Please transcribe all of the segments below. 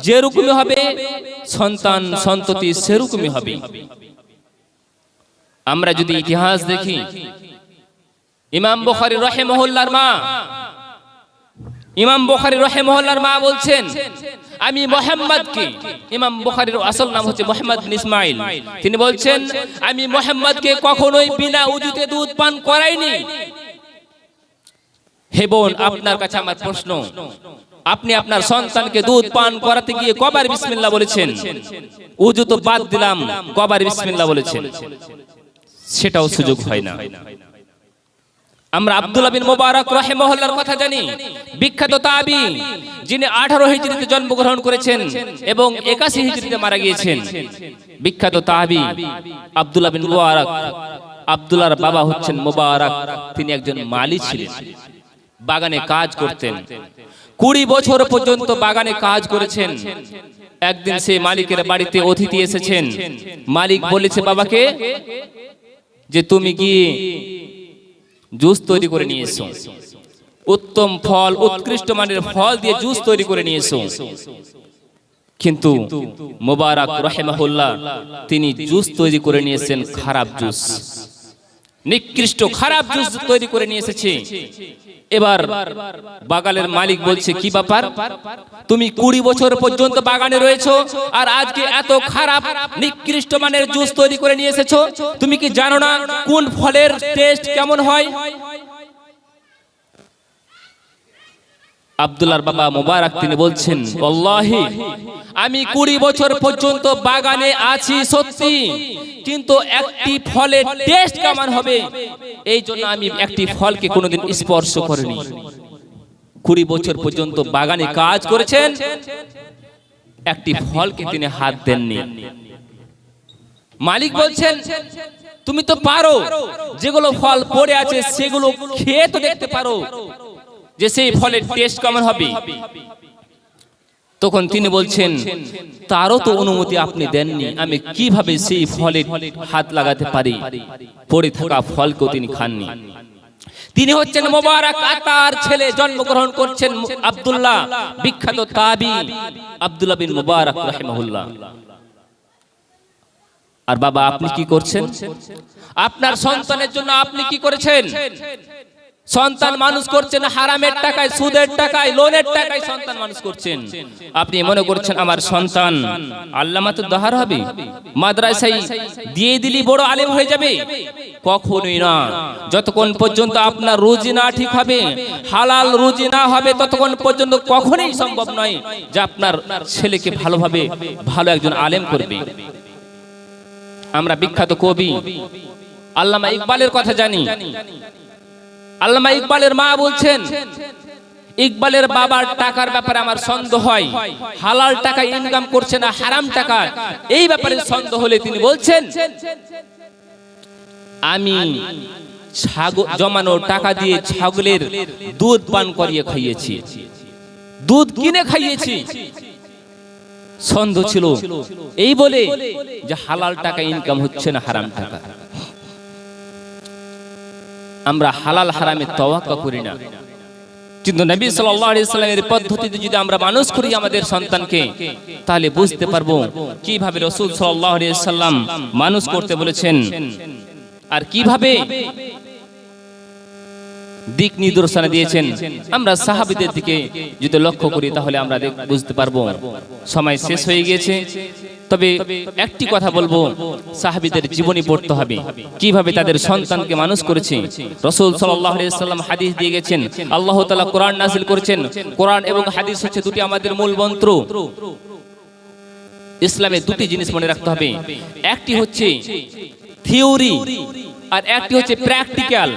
যেরকমই হবে, সন্তান সন্ততি সেরকমই হবে। আমরা যদি ইতিহাস দেখি, ইমাম বুখারী রাহিমাহুল্লাহর মা বলছেন, আমি মুহাম্মদকে, ইমাম বুখারীর আসল নাম হচ্ছে মুহাম্মদ বিন ইসমাইল, তিনি বলছেন আমি মুহাম্মদকে কখনোই বিনা উযুতে দুধ পান করাইনি। হে বোন, আপনার কাছে আমার প্রশ্ন, আপনি আপনার সন্তানকে দুধ পান করাতে গিয়ে কবার বিসমিল্লাহ বলেছেন? উযু তো বাদ দিলাম, কবার বিসমিল্লাহ বলেছেন? সেটাও সুযোগ হয় না। আমরা আব্দুল্লাহ বিন মুবারক রাহিমাহুল্লাহর কথা জানি, বিখ্যাত তাবী, যিনি 18 হিজরিতে জন্মগ্রহণ করেছেন এবং 81 হিজরিতে মারা গিয়েছেন। বিখ্যাত তাবী আব্দুল্লাহ বিন মুবারক, আব্দুল্লাহর বাবা হচ্ছেন মুবারক, তিনি একজন মালি ছিলেন, বাগানে কাজ করতেন, 20 বছর পর্যন্ত বাগানে কাজ করেছেন। একদিন সে মালিকের বাড়িতে অতিথি এসেছেন, মালিক বলেছে বাবাকে যে তুমি গিয়ে জুস তৈরি করে নিয়ে এসো, উত্তম ফল, উৎকৃষ্ট মানের ফল দিয়ে জুস তৈরি করে নিয়ে এসো। কিন্তু মুবারক রাহিমাহুল্লাহ তিনি জুস তৈরি করে নিয়ে এসেছেন খারাপ জুস, নিকৃষ্ট খারাপ জুস তৈরি করে নিয়ে এসেছে। এবার বাগানের মালিক বলছে, কি ব্যাপার, তুমি 20 বছর পর্যন্ত বাগানে রয়েছো আর আজকে এত খারাপ নিকৃষ্ট মানের জুস তৈরি করে নিয়ে এসেছো, তুমি কি জানো না কোন ফলের টেস্ট কেমন হয়? আব্দুল্লাহর বাবা মুবারক তিনি বলছেন, ওয়াল্লাহি আমি 20 বছর পর্যন্ত বাগানে আছি সত্যি, কিন্তু একটি ফলের টেস্ট কেমন হবে এই জন্য আমি একটি ফলকে কোনোদিন স্পর্শ করিনি। 20 বছর পর্যন্ত বাগানে কাজ করেছেন, একটি ফলকে তিনি হাত দেননি। মালিক বলছেন, তুমি তো পারো, যেগুলো ফল পড়ে আছে সেগুলো খেয়ে তো দেখতে পারো যে সেই ফলের টেস্ট কেমন হবে। তখন তিনি বলছেন, তারও তো অনুমতি আপনি দেননি, আমি কিভাবে সেই ফলে হাত লাগাতে পারি? পড়ে থাকা ফলকেও তিনি খাননি। তিনি হচ্ছেন মুবারক আতার ছেলে, জন্মগ্রহণ করছেন আব্দুল্লাহ, বিখ্যাত তাবী আব্দুল্লাহ বিন মুবারক রাহিমাহুল্লাহ। আর বাবা আপনি কি করছেন? আপনার সন্তানের জন্য আপনি কি করেছেন? সন্তান মানুষ করছেন হারামের টাকায়, সুদের টাকায়, লোনের টাকায় সন্তান মানুষ করছেন। আপনি মনে করছেন আমার সন্তান আল্লামাতুদ দাহার হবে, মাদ্রাসায় দিয়ে দিলি বড় আলেম হয়ে যাবে? কখনোই না। যতক্ষণ পর্যন্ত আপনার রুজি না ঠিক হবে, হালাল রুজি না হবে, ততক্ষণ পর্যন্ত কখনোই সম্ভব নয় যে আপনার ছেলেকে ভালোভাবে ভালো একজন আলেম করবে। আমরা বিখ্যাত কবি আল্লামা ইকবালের কথা জানি। আল্লামা ইকবালের মা বলছেন, ইকবালের বাবার টাকার ব্যাপারে আমার সন্দেহ হয়, হালাল টাকা ইনকাম করছে না হারাম টাকা, এই ব্যাপারে সন্দেহ হলে তিনি বলছেন, আমি জমানো টাকা দিয়ে ছাগলের দুধ পান করিয়ে খাইয়েছি, দুধ কিনে খাইয়েছি। সন্দেহ ছিল এই বলে যে হালাল টাকা ইনকাম হচ্ছে না হারাম টাকা। আমরা হালাল হারামে তাওয়াক্কুল করি না, কিন্তু নবী সাল্লাল্লাহু আলাইহি সাল্লামের পদ্ধতিতে যদি আমরা মানুষ করি আমাদের সন্তানকে, তাহলে বুঝতে পারবো কিভাবে রাসূল সাল্লাল্লাহু আলাইহি সাল্লাম মানুষ করতে বলেছেন আর কিভাবে দিক নির্দেশনা দিয়েছেন। আমরা সাহাবীদের দিকে যদি লক্ষ্য করি তাহলে আমরা বুঝতে পারবো। সময় শেষ হয়ে গিয়েছে, তবে একটি কথা বলবো, সাহাবীদের জীবনী পড়তে হবে, কিভাবে তাদের সন্তানকে মানুষ করেছে। রাসূল সাল্লাল্লাহু আলাইহি সাল্লাম হাদিস দিয়ে গেছেন, আল্লাহ তাআলা কোরআন নাযিল করেছেন। কোরআন এবং হাদিস হচ্ছে দুটি আমাদের মূল মন্ত্র। ইসলামে দুটি জিনিস মনে রাখতে হবে, একটি হচ্ছে থিওরি আর একটি হচ্ছে প্র্যাকটিক্যাল।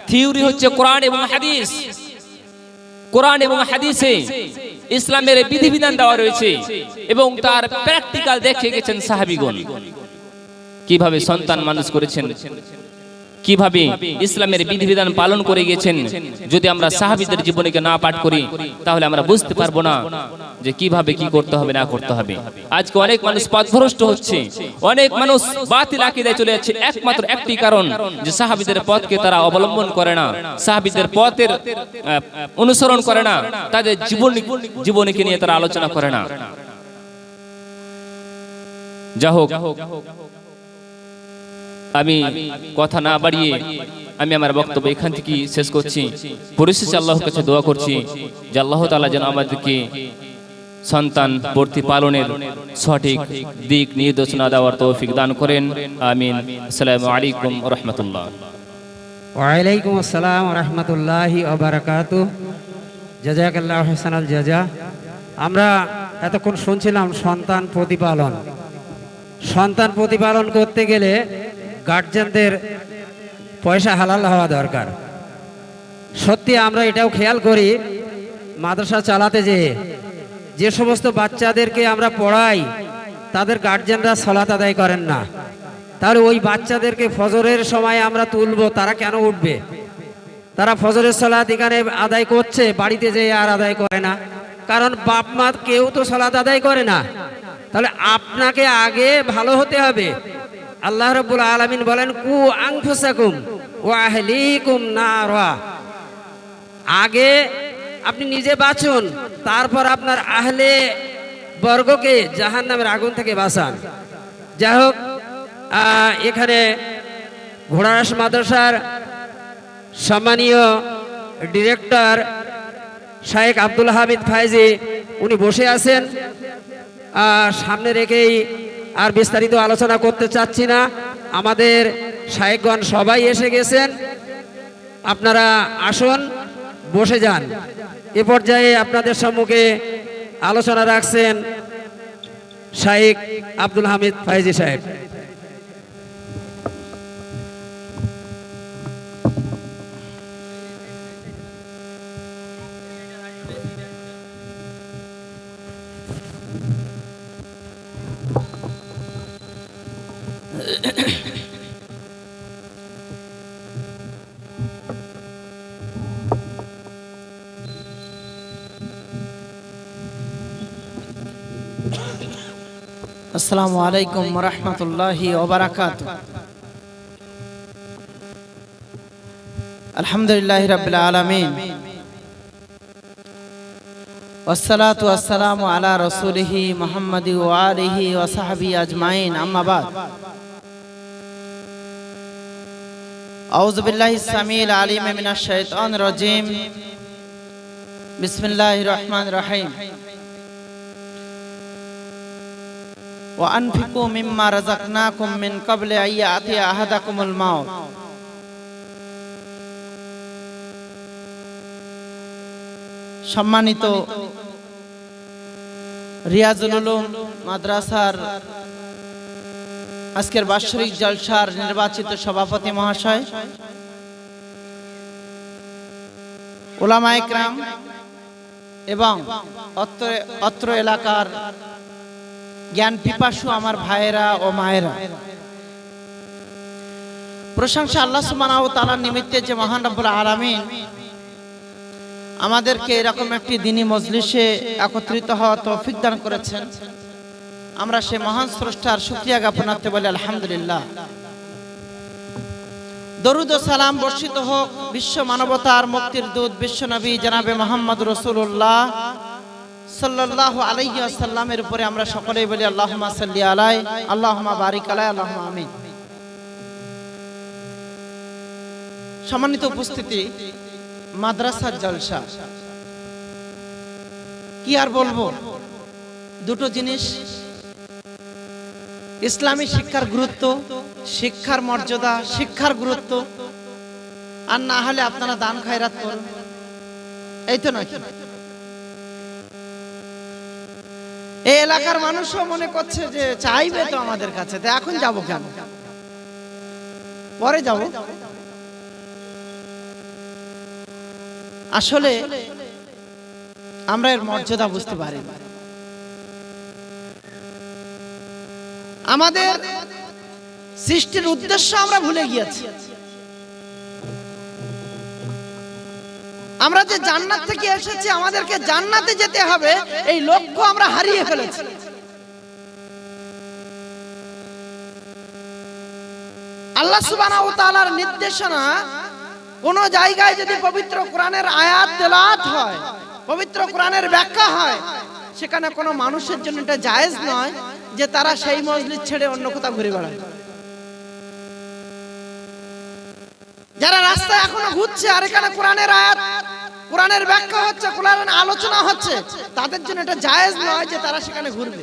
থিওরি হচ্ছে কোরআন এবং হাদিস, কোরআন এবং হাদিসে ইসলামের বিধিবিধান দেওয়া রয়েছে এবং তার প্র্যাকটিক্যাল দেখে গেছেন সাহাবীগণ, কিভাবে সন্তান মানুষ করেছেন। কিভাবে ইসলামের বিধিবিধান পালন করে গেছেন, যদি আমরা সাহাবীদের জীবনীকে না পাঠ করি তাহলে আমরা বুঝতে পারবো না যে কিভাবে কি করতে হবে না করতে হবে। আজকে অনেক মানুষ পথভ্রষ্ট হচ্ছে, অনেক মানুষ বাতিল আকীদায় চলে যাচ্ছে, একমাত্র একটি কারণ যে সাহাবীদের পথকে তারা অবলম্বন করে না, সাহাবীদের পথের অনুসরণ করে না, তাদের জীবনীকে নিয়ে তারা আলোচনা করে না। যা হোক, আমি কথা না বাড়িয়ে আমি আমার বক্তব্য এখান থেকে শেষ করছি। পরিশেষে আল্লাহর কাছে দোয়া করছি যে আল্লাহ তাআলা যেন আমাদেরকে সন্তান প্রতিপালনের সঠিক দিক নির্দেশনা দেওয়ার তৌফিক দান করেন। আমিন। আসসালামু আলাইকুম ওয়া রাহমাতুল্লাহ। ওয়া আলাইকুম আসসালাম ওয়া রাহমাতুল্লাহি ওয়া বারাকাতুহু। জাযাকাল্লাহু হাসানাল জাযা। আমরা এতক্ষণ শুনছিলাম সন্তান প্রতিপালন। সন্তান প্রতিপালন করতে গেলে গার্জিয়ানদের পয়সা হালাল হওয়া দরকার। সত্যি আমরা এটাও খেয়াল করি, মাদ্রাসা চালাতে যে সমস্ত বাচ্চাদেরকে আমরা পড়াই তাদের গার্জিয়ানরা সালাত আদায় করেন না, তাহলে ওই বাচ্চাদেরকে ফজরের সময় আমরা তুলবো, তারা কেন উঠবে? তারা ফজরের সালাত এখানে আদায় করছে, বাড়িতে যেয়ে আর আদায় করে না, কারণ বাপ মা কেউ তো সালাত আদায় করে না। তাহলে আপনাকে আগে ভালো হতে হবে। আল্লাহ রাব্বুল আলামিন বলেন, কু আনফুসাকুম ওয়া আহলিকুম নারা। আগে আপনি নিজে বাঁচুন, তারপর আপনার আহলে বর্গকে জাহান্নামের আগুন থেকে বাঁচান। যাই হোক, এখানে ঘোড়ারহাট মাদ্রাসার সম্মানীয় ডিরেক্টর শাইখ আব্দুল হামিদ ফায়েজি উনি বসে আছেন। সামনে রেখেই আর বিস্তারিত আলোচনা করতে চাচ্ছি না, আমাদের শাইখগণ সবাই এসে গেছেন। আপনারা আসুন, বসে যান। এ পর্যায়ে আপনাদের সম্মুখে আলোচনা রাখছেন শাইখ আব্দুল হামিদ ফায়েজি সাহেব। আসসালামু আলাইকুম ওয়া রাহমাতুল্লাহি ওয়া বারাকাতুহু। আলহামদুলিল্লাহি রাব্বিল আলামিন ওয়াসসালাতু ওয়াসসালামু আলা রাসূলিহি মুহাম্মাদি ওয়া আলিহি ওয়া সাহবিহি আজমাইন, আম্মা বাদ। আউযু বিল্লাহিস সামিউল আলিম মিনাশ শাইতানির রাজীম। বিসমিল্লাহির রহমানির রহিম। وأنفقوا مما رزقناكم من قبل أن يأتي أحدكم الموت সম্মানিত রিয়াজুল উলুম মাদ্রাসার আজকের বাৎসরিক জলসার নির্বাচিত সভাপতি মহাশয়, উলামায়ে কেরাম এবং অত্র এলাকার জ্ঞান পিপাসু আমার ভাইয়েরা ও মায়েরা, প্রশংসা আল্লাহ সুবহানাহু ওয়া তাআলার নিমিত্তে যে মহান রব্বুল আলামিন আমাদেরকে এরকম একটি দ্বীনি মজলিসে একত্রিত হওয়ার তৌফিক দান করেছেন। আমরা সেই মহান স্রষ্টার শুকরিয়া জ্ঞাপনার্থে বলি আলহামদুলিল্লাহ। দরুদ ও সালাম বর্ষিত হোক বিশ্ব মানবতার মুক্তির দূত বিশ্ব নবী জনাবে মুহাম্মদ রাসূলুল্লাহ সাল্লাল্লাহু আলাইহি ওয়াসাল্লামের উপরে। আমরা সকলেই বলি আল্লাহুম্মা সাল্লি আলাইহি, আল্লাহুম্মা বারিক আলাইহি, আল্লাহুম্মা আমিন। সম্মানিত উপস্থিতি, মাদ্রাসার জলসা কি আর বলবো, দুটো জিনিস, ইসলামী শিক্ষার গুরুত্ব, শিক্ষার মর্যাদা, শিক্ষার গুরুত্ব। আর না হলে আপনারা দান খায়রাত করুন, এই তো নয়। এই এলাকার মানুষও মনে করছে যে চাইবে তো আমাদের কাছে, তো এখন যাব কেন, পরে যাব। আসলে আমরা এর মর্যাদা বুঝতে পারি। আমাদের সৃষ্টির উদ্দেশ্য আমরা ভুলে গিয়েছি। আমরা যে জান্নাত থেকে এসেছি, আমাদেরকে জান্নাতে যেতে হবে, এই লক্ষ্য আমরা হারিয়ে ফেলেছি। আল্লাহ সুবহানাহু ওয়া তাআলার নির্দেশনা কোন জায়গায় যদি পবিত্র কোরআনের আয়াত তেলাওয়াত হয়, পবিত্র কোরআনের ব্যাখ্যা হয়, সেখানে কোনো মানুষের জন্য এটা জায়েজ নয় যে তারা সেই মজলিস ছেড়ে অন্য কোথাও ঘুরে বেড়ায়। যারা রাস্তায় এখনো ঘুরছে আর এখানে কোরআনের আয়াত, কোরআনের ব্যাখ্যা হচ্ছে, কোরআনের আলোচনা হচ্ছে, তাদের জন্য এটা জায়েজ নয় যে তারা সেখানে ঘুরবে।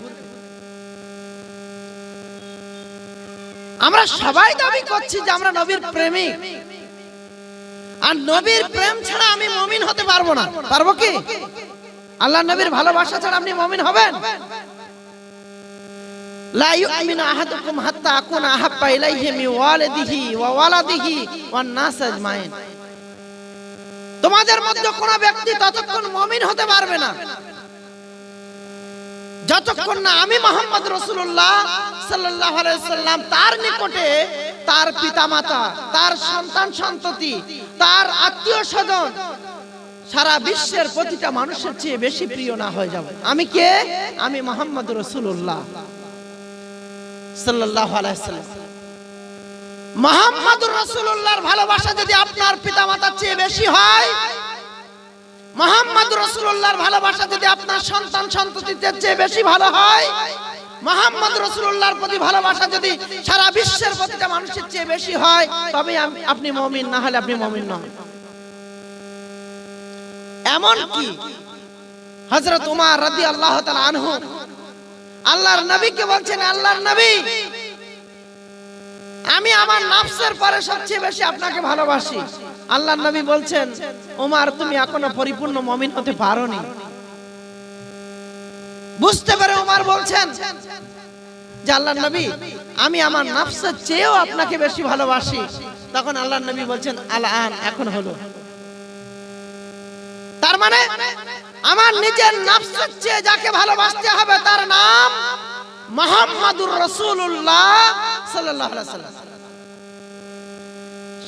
আমরা সবাই দাবি করছি যে আমরা নবীর প্রেমিক, আর নবীর প্রেম ছাড়া আমি মুমিন হতে পারবো না। পারবো কি? আল্লাহ নবীর ভালোবাসা ছাড়া আপনি মুমিন হবেন? লা ইউমিনু আহাদুকুম হাত্তা আকুনা আহাব্বা ইলাইহি মিন ওয়ালিদিহি ওয়া ওয়ালাদিহি ওয়ান নাস আজমাইন। তোমাদের মধ্যে কোন ব্যক্তি ততক্ষণ মুমিন হতে পারবে না যতক্ষণ না আমি মুহাম্মদ রাসূলুল্লাহ সাল্লাল্লাহু আলাইহি সাল্লাম তার নিকটে তার পিতামাতা, তার সন্তান সন্ততি, তার আত্মীয় স্বজন, সারা বিশ্বের প্রতিটা মানুষের চেয়ে বেশি প্রিয় না হয়ে যাবে। আমি কে? আমি মুহাম্মদ রাসূলুল্লাহ সাল্লাল্লাহু আলাইহি সাল্লাম। মুহাম্মদুর রাসূলুল্লাহর ভালোবাসা যদি আপনার পিতামাতার চেয়ে বেশি হয়, মুহাম্মদুর রাসূলুল্লাহর ভালোবাসা যদি আপনার সন্তান সন্ততিদের চেয়ে বেশি ভালো হয়, মুহাম্মদ রাসূলুল্লাহর প্রতি ভালোবাসা যদি সারা বিশ্বের প্রতিটা মানুষের চেয়ে বেশি হয়, তবে আপনি মুমিন, না হলে আপনি মুমিন নন। এমন কি হযরত ওমর রাদিয়াল্লাহু তাআলা আনহু আল্লাহর নবীকে বলছেন, আল্লাহর নবী, আমি আমার নফসের পরে সবচেয়ে বেশি আপনাকে ভালোবাসি। আল্লাহর নবী বলছেন, ওমর তুমি এখনো পরিপূর্ণ মুমিন হতে পারোনি। বুঝতে পারে ওমর বলছেন যে আল্লাহর নবী, আমি আমার নফসের চেয়েও আপনাকে বেশি ভালোবাসি। তখন আল্লাহর নবী বলছেন, আলআন, এখন হলো। তার মানে আমার নিজের নফসের চেয়ে যাকে ভালোবাসতে হবে তার নাম মুহাম্মদুর রাসূলুল্লাহ সাল্লাল্লাহু আলাইহি সাল্লাম।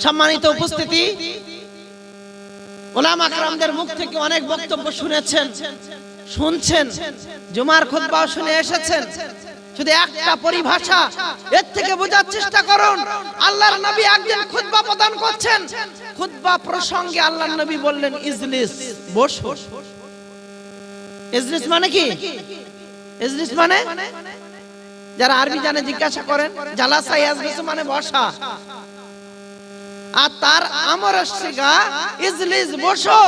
সম্মানিত উপস্থিতি, উলামা کرامদের মুখ থেকে অনেক বক্তব্য শুনছেন, জুমার খুতবাও শুনে এসেছেন। শুধু একটা পরিভাষা এর থেকে বোঝার চেষ্টা করুন। আল্লাহর নবী একদিন খুতবা প্রদান করছেন, খুতবা প্রসঙ্গে আল্লাহর নবী বললেন, ইজলিস, বসো। ইজলিস মানে কি? ইজলিস মানে, যারা আরবি জানে জিজ্ঞাসা করেন, জালাসা ইয়াজলিসু মানে বসা, আর তার আমরের সিগা ইজলিস, বসো।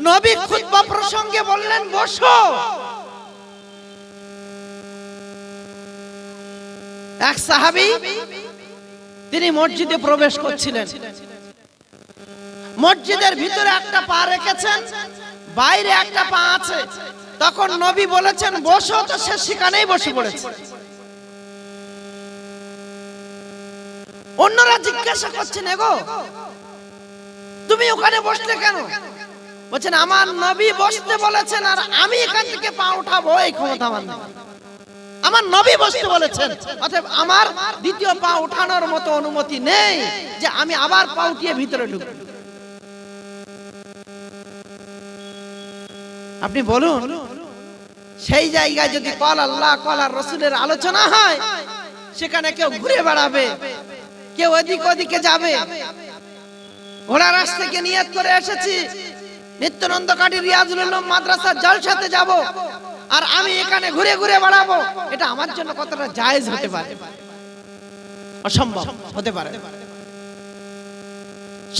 নবী খুতবা প্রসঙ্গে বললেন বসো। এক সাহাবী তিনি মসজিদে প্রবেশ করছিলেন, মসজিদের ভিতরে একটা পা রেখেছেন, বাইরে একটা পা আছে। তখন নবী বলেছেন বসো, তো সে সেখানেই বসে পড়েছে। অন্যরা জিজ্ঞাসা করছেন, এগো তুমি ওখানে বসলে কেন? বলছেন, আমার নবী বসতে বলেছেন আর আমি এখান থেকে পা উঠাবো এই ক্ষমতা আমার নেই। আমার নবী বসতে বলেছেন, অতএব আমার দ্বিতীয় পা উঠানোর মতো অনুমতি নেই যে আমি আবার পা উঠিয়ে ভিতরে ঢুকবো। আপনি বলুন, সেই জায়গায় যদি কল আল্লাহ কল আর রাসূলের আলোচনা হয়, সেখানে কেউ ঘুরে বেড়াবে, কেউ এদিক ওদিকে যাবে। ঘোড়া রাস থেকে নিয়ত করে এসেছি নিত্যানন্দ কাঠি রিয়াজুল উলুম মাদ্রাসার জলসাতে যাব, আর আমি এখানে ঘুরে ঘুরে বেড়াবো, এটা আমার জন্য কতটা জায়েজ হতে পারে? অসম্ভব হতে পারে।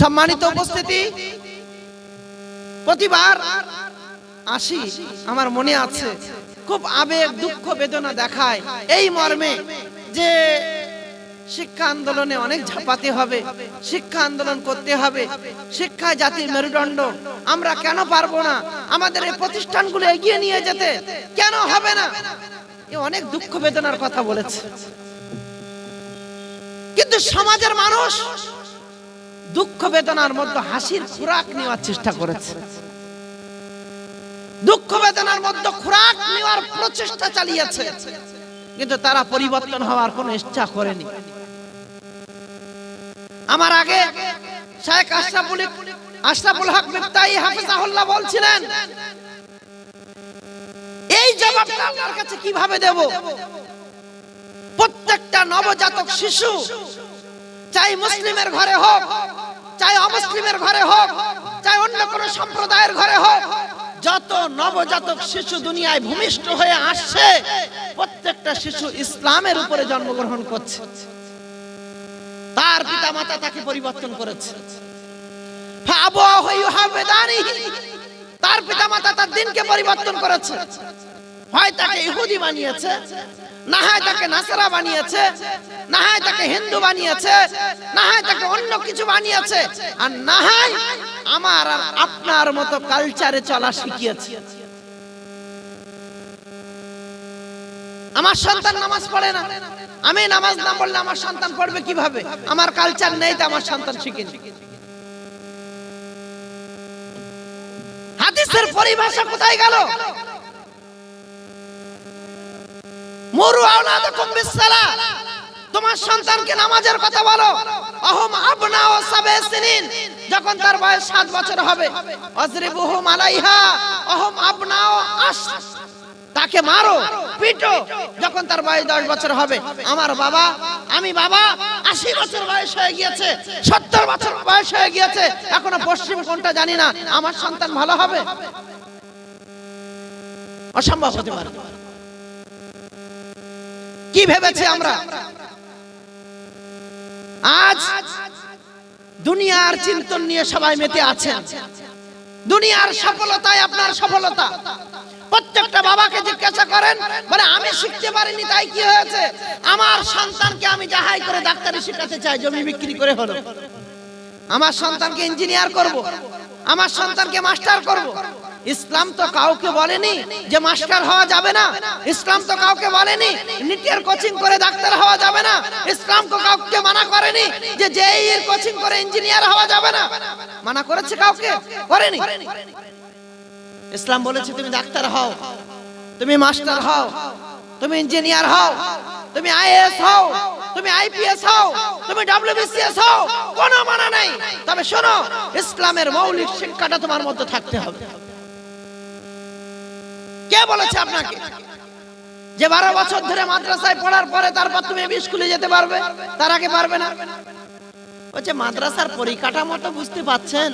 সম্মানিত উপস্থিতি, প্রতিবার আসি, আমার মনে আছে, খুব আবেগ দুঃখ বেদনা দেখায় এই মর্মে যে শিক্ষা আন্দোলনে অনেক ঝাঁপাতে হবে, শিক্ষা আন্দোলন করতে হবে, শিক্ষা জাতির মেরুদণ্ড। আমরা কেন পারবো না? আমাদের এই প্রতিষ্ঠানগুলো এগিয়ে নিয়ে যেতে কেন হবে না? এ অনেক দুঃখ বেদনার কথা বলেছে, কিন্তু সমাজের মানুষ দুঃখ বেদনার মধ্যে হাসির খোরাক নেওয়ার চেষ্টা করেছে, দুঃখ বেদনার মধ্যে খোরাক নেওয়ার প্রচেষ্টা চালিয়েছে, কিন্তু তারা পরিবর্তন হওয়ার কোনো ইচ্ছা করেনি। আমার আগে শেখ আশরাফুল আশরাফুল হক মিফতাহি হাফিজাহুল্লাহ বলছিলেন, এই জবাবটা আল্লাহর কাছে কিভাবে দেব? প্রত্যেকটা নবজাতক শিশু, চাই মুসলিমের ঘরে হোক, চাই অমুসলিমের ঘরে হোক, চাই অন্য কোনো সম্প্রদায়ের ঘরে হোক, যত নবজাতক শিশু দুনিয়ায় ভূমিষ্ঠ হয়ে আসছে, প্রত্যেকটা শিশু ইসলামের উপরে জন্মগ্রহণ করছে। তার পিতামাতা তাকে পরিবর্তন করেছে। তার পিতামাতা তার দিনকে পরিবর্তন করেছে। হয় তাকে ইহুদি বানিয়েছে, না হয় তাকে নাসারা বানিয়েছে, না হয় তাকে হিন্দু বানিয়েছে, না হয় তাকে অন্য কিছু বানিয়েছে, আর না হয় আমার আর আপনার মতো কালচারে চলা শিখিয়েছে। আমার সন্তান নামাজ পড়ে না, আমি নামাজ না পড়লে আমার সন্তান পড়বে কিভাবে? আমার কালচার নেই তো আমার সন্তান শিখেনি। হাদিসের পরিভাষা কোথায় গেল? মুরু আওলাদাকুম বিসসালাহ, তোমার সন্তানকে নামাজের কথা বলো। আহম আবনাউ সাবে সিনিন, যখন তার বয়স 7 বছর হবে। আযরিবুহুম আলাইহা আহম আবনাউ আশ, তাকে মারো পিটো যখন তার বয়স 10 বছর হবে। আমার বাবা, আমি বাবা 80 বছর বয়স হয়ে গিয়েছে, 70 বছর বয়স হয়ে গিয়েছে, এখনো পশ্চিম কোনটা জানি না, আমার সন্তান ভালো হবে? অসম্ভব হতে পারে। কি ভেবেছে আমরা? আজ দুনিয়ার চিন্তন নিয়ে সবাই মেতে আছেন। দুনিয়ার সফলতায় আপনার সফলতা। প্রত্যেকটা বাবাকে জিজ্ঞাসা করেন, বলে আমি শিখতে পারিনি তাই কি হয়েছে? আমার সন্তানকে আমি যাহাই করে ডাক্তারি শেখাতে চাই, জমি বিক্রি করে হলো। আমার সন্তানকে ইঞ্জিনিয়ার করব, আমার সন্তানকে মাস্টার করব। ইসলাম তো কাউকে বলেনি যে মাস্টার হওয়া যাবে না। ইসলাম তো কাউকে বলেনি নিটের কোচিং করে ডাক্তার হওয়া যাবে না। ইসলাম তো কাউকে মানা করেনি যে জেইই এর কোচিং করে ইঞ্জিনিয়ার হওয়া যাবে না। মানা করেছে কাউকে? করেনি। ইসলাম বলেছে তুমি ডাক্তার হও, তুমি মাস্টার হও, তুমি ইঞ্জিনিয়ার হও, তুমি আইএএস হও, তুমি আইপিএস হও, তুমি ডব্লিউবিসিএস হও, কোনো মানা নাই। তবে শোনো, ইসলামের মৌলিক শিক্ষাটা তোমার মধ্যে থাকতে হবে। কে বলেছে আপনাকে যে 12 বছর ধরে মাদ্রাসায় পড়ার পরে তারপর তুমি স্কুলে যেতে পারবে? তার আগে পারবে না। বলছে মাদ্রাসার পরিকাঠামো তো বুঝতে পাচ্ছেন,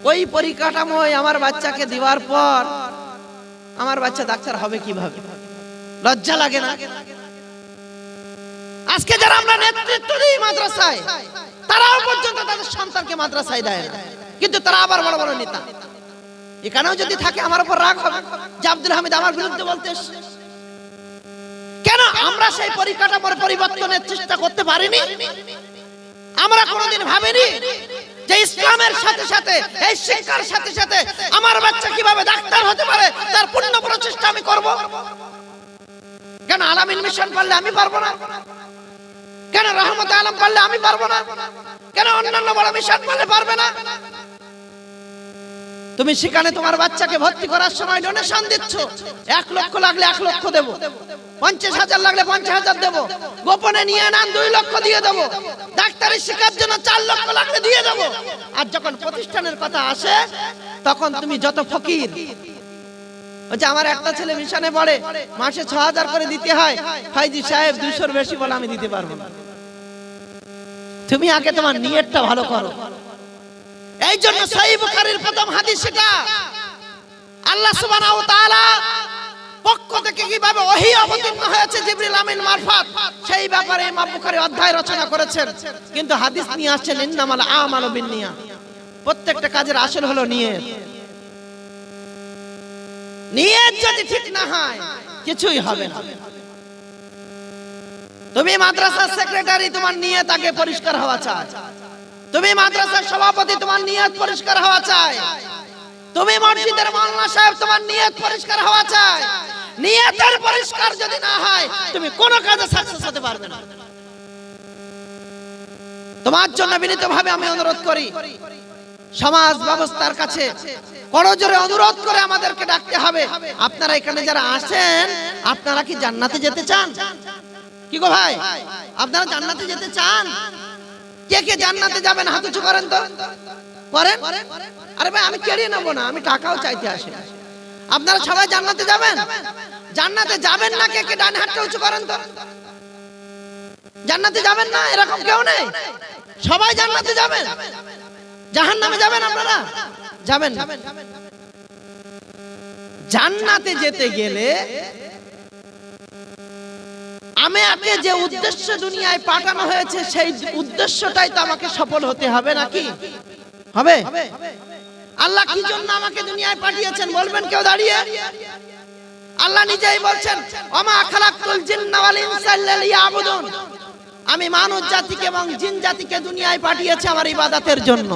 ওই পরিকাঠামো আমার বাচ্চাকে দেওয়ার পর আমার বাচ্চা ডাক্তার হবে কিভাবে? লজ্জা লাগে না? আজকে যারা আমরা নেতৃত্ব দিই মাদ্রাসায়, তারাও পর্যন্ত তাদের সন্তানকে মাদ্রাসায় দেয় না, কিন্তু তারা আবার বড় বড় নেতা। এখানেও যদি থাকে আমার উপর রাগ হবে যে আব্দুল হামিদ আমার বিরুদ্ধে বলতে। কেন আমরা সেই পরিকাঠামোর পরিবর্তনের চেষ্টা করতে পারিনি? আমরা কোনোদিন ভাবিনি যে ইসলামের সাথে সাথে, এই শিক্ষার সাথে সাথে আমার বাচ্চা কিভাবে ডাক্তার হতে পারে তার পূর্ণ প্রচেষ্টা আমি করব? কেন আলামিন মিশন পারলে আমি পারবো না? কেন রহমত আলম পারলে আমি পারবো না? কেন অন্যান্য বড় মিশন পারলে পারবে না? তুমি সেখানে তোমার বাচ্চাকে ভর্তি করার সময় ডোনেশন দিচ্ছ। 1 লক্ষ লাগলে 1 লক্ষ দেব, 50,000 লাগলে 50,000 দেব, গোপনে নিয়ে নেন 2 লক্ষ দিয়ে দেব, ডাক্তারি শেখার জন্য 4 লক্ষ লাগলে দিয়ে দেব। আর যখন প্রতিষ্ঠানের কথা আসে তখন তুমি যত ফকির। বলছে আমার একটা ছেলে মিশনে পড়ে, মাসে 6,000 করে দিতে হয়। ফাইজি সাহেব 200-র বেশি বলে আমি দিতে পারবো না। তুমি আগে তোমার নিয়তটা ভালো করো। এই জন্য সহিহ বুখারীর প্রথম হাদিস এটা, আল্লাহ সুবহানাহু ওয়া তাআলা পক্ষ থেকে কিভাবে ওহী অবতীর্ণ হয়েছে জিবরিল আমিন মারফত, সেই ব্যাপারে ইমাম বুখারী অধ্যায় রচনা করেছেন। কিন্তু হাদিস নিয়ে আসছেন ইন্নামাল আমালু বিন্নিয়াত, প্রত্যেকটা কাজের আসল হলো নিয়ত। নিয়ত যদি ঠিক না হয় কিছুই হবে না। তুমি মাদ্রাসার সেক্রেটারি, তোমার নিয়ত আগে পরিষ্কার হওয়া চাই। তুমি মাদ্রাসার সভাপতি, তোমার নিয়ত পরিষ্কার হওয়া চাই। তুমি মসজিদের মাওলানা সাহেব, তোমার নিয়ত পরিষ্কার হওয়া চাই। নিয়তের পরিষ্কার যদি না হয় তুমি কোনো কাজে সাকসেস হতে পারবে না। তোমার জন্য বিনীতভাবে আমি অনুরোধ করি, সমাজ ব্যবস্থার কাছে করজোরে অনুরোধ করে আমাদেরকে ডাকতে হবে। আপনারা এখানে যারা আসেন, আপনারা কি জান্নাতে যেতে চান? কি গো ভাই, আপনারা জান্নাতে যেতে চান? কে কে জান্নাতে যাবেন হাত উঁচু করেন তো। করেন? আরে ভাই আমি কেড়ে নেবো না, আমি টাকাও চাইতে আসি। আপনারা সবাই জান্নাতে যাবেন? জান্নাতে যাবেন না কে কে ডান হাতটা উঁচু করেন তো। জান্নাতে যাবেন না এরকম কেউ নেই, সবাই জান্নাতে যাবেন। জাহান্নামে যাবেন আপনারা? যাবেন না। জান্নাতে যেতে গেলে আমাকে যে উদ্দেশ্য দুনিয়ায় পাঠানো হয়েছে সেই উদ্দেশ্যটাই তো আমাকে সফল হতে হবে নাকি? হবে? আল্লাহ কি জন্য আমাকে দুনিয়ায় পাঠিয়েছেন বলবেন কেউ দাঁড়িয়ে? আল্লাহ নিজেই বলছেন, ওমা খালাকতুল জিন্না ওয়াল ইনসা ইল্লা লিয়াবুদুন। আমি মানব জাতিকে এবং জিন জাতিকে দুনিয়ায় পাঠিয়েছি আমার ইবাদতের জন্য।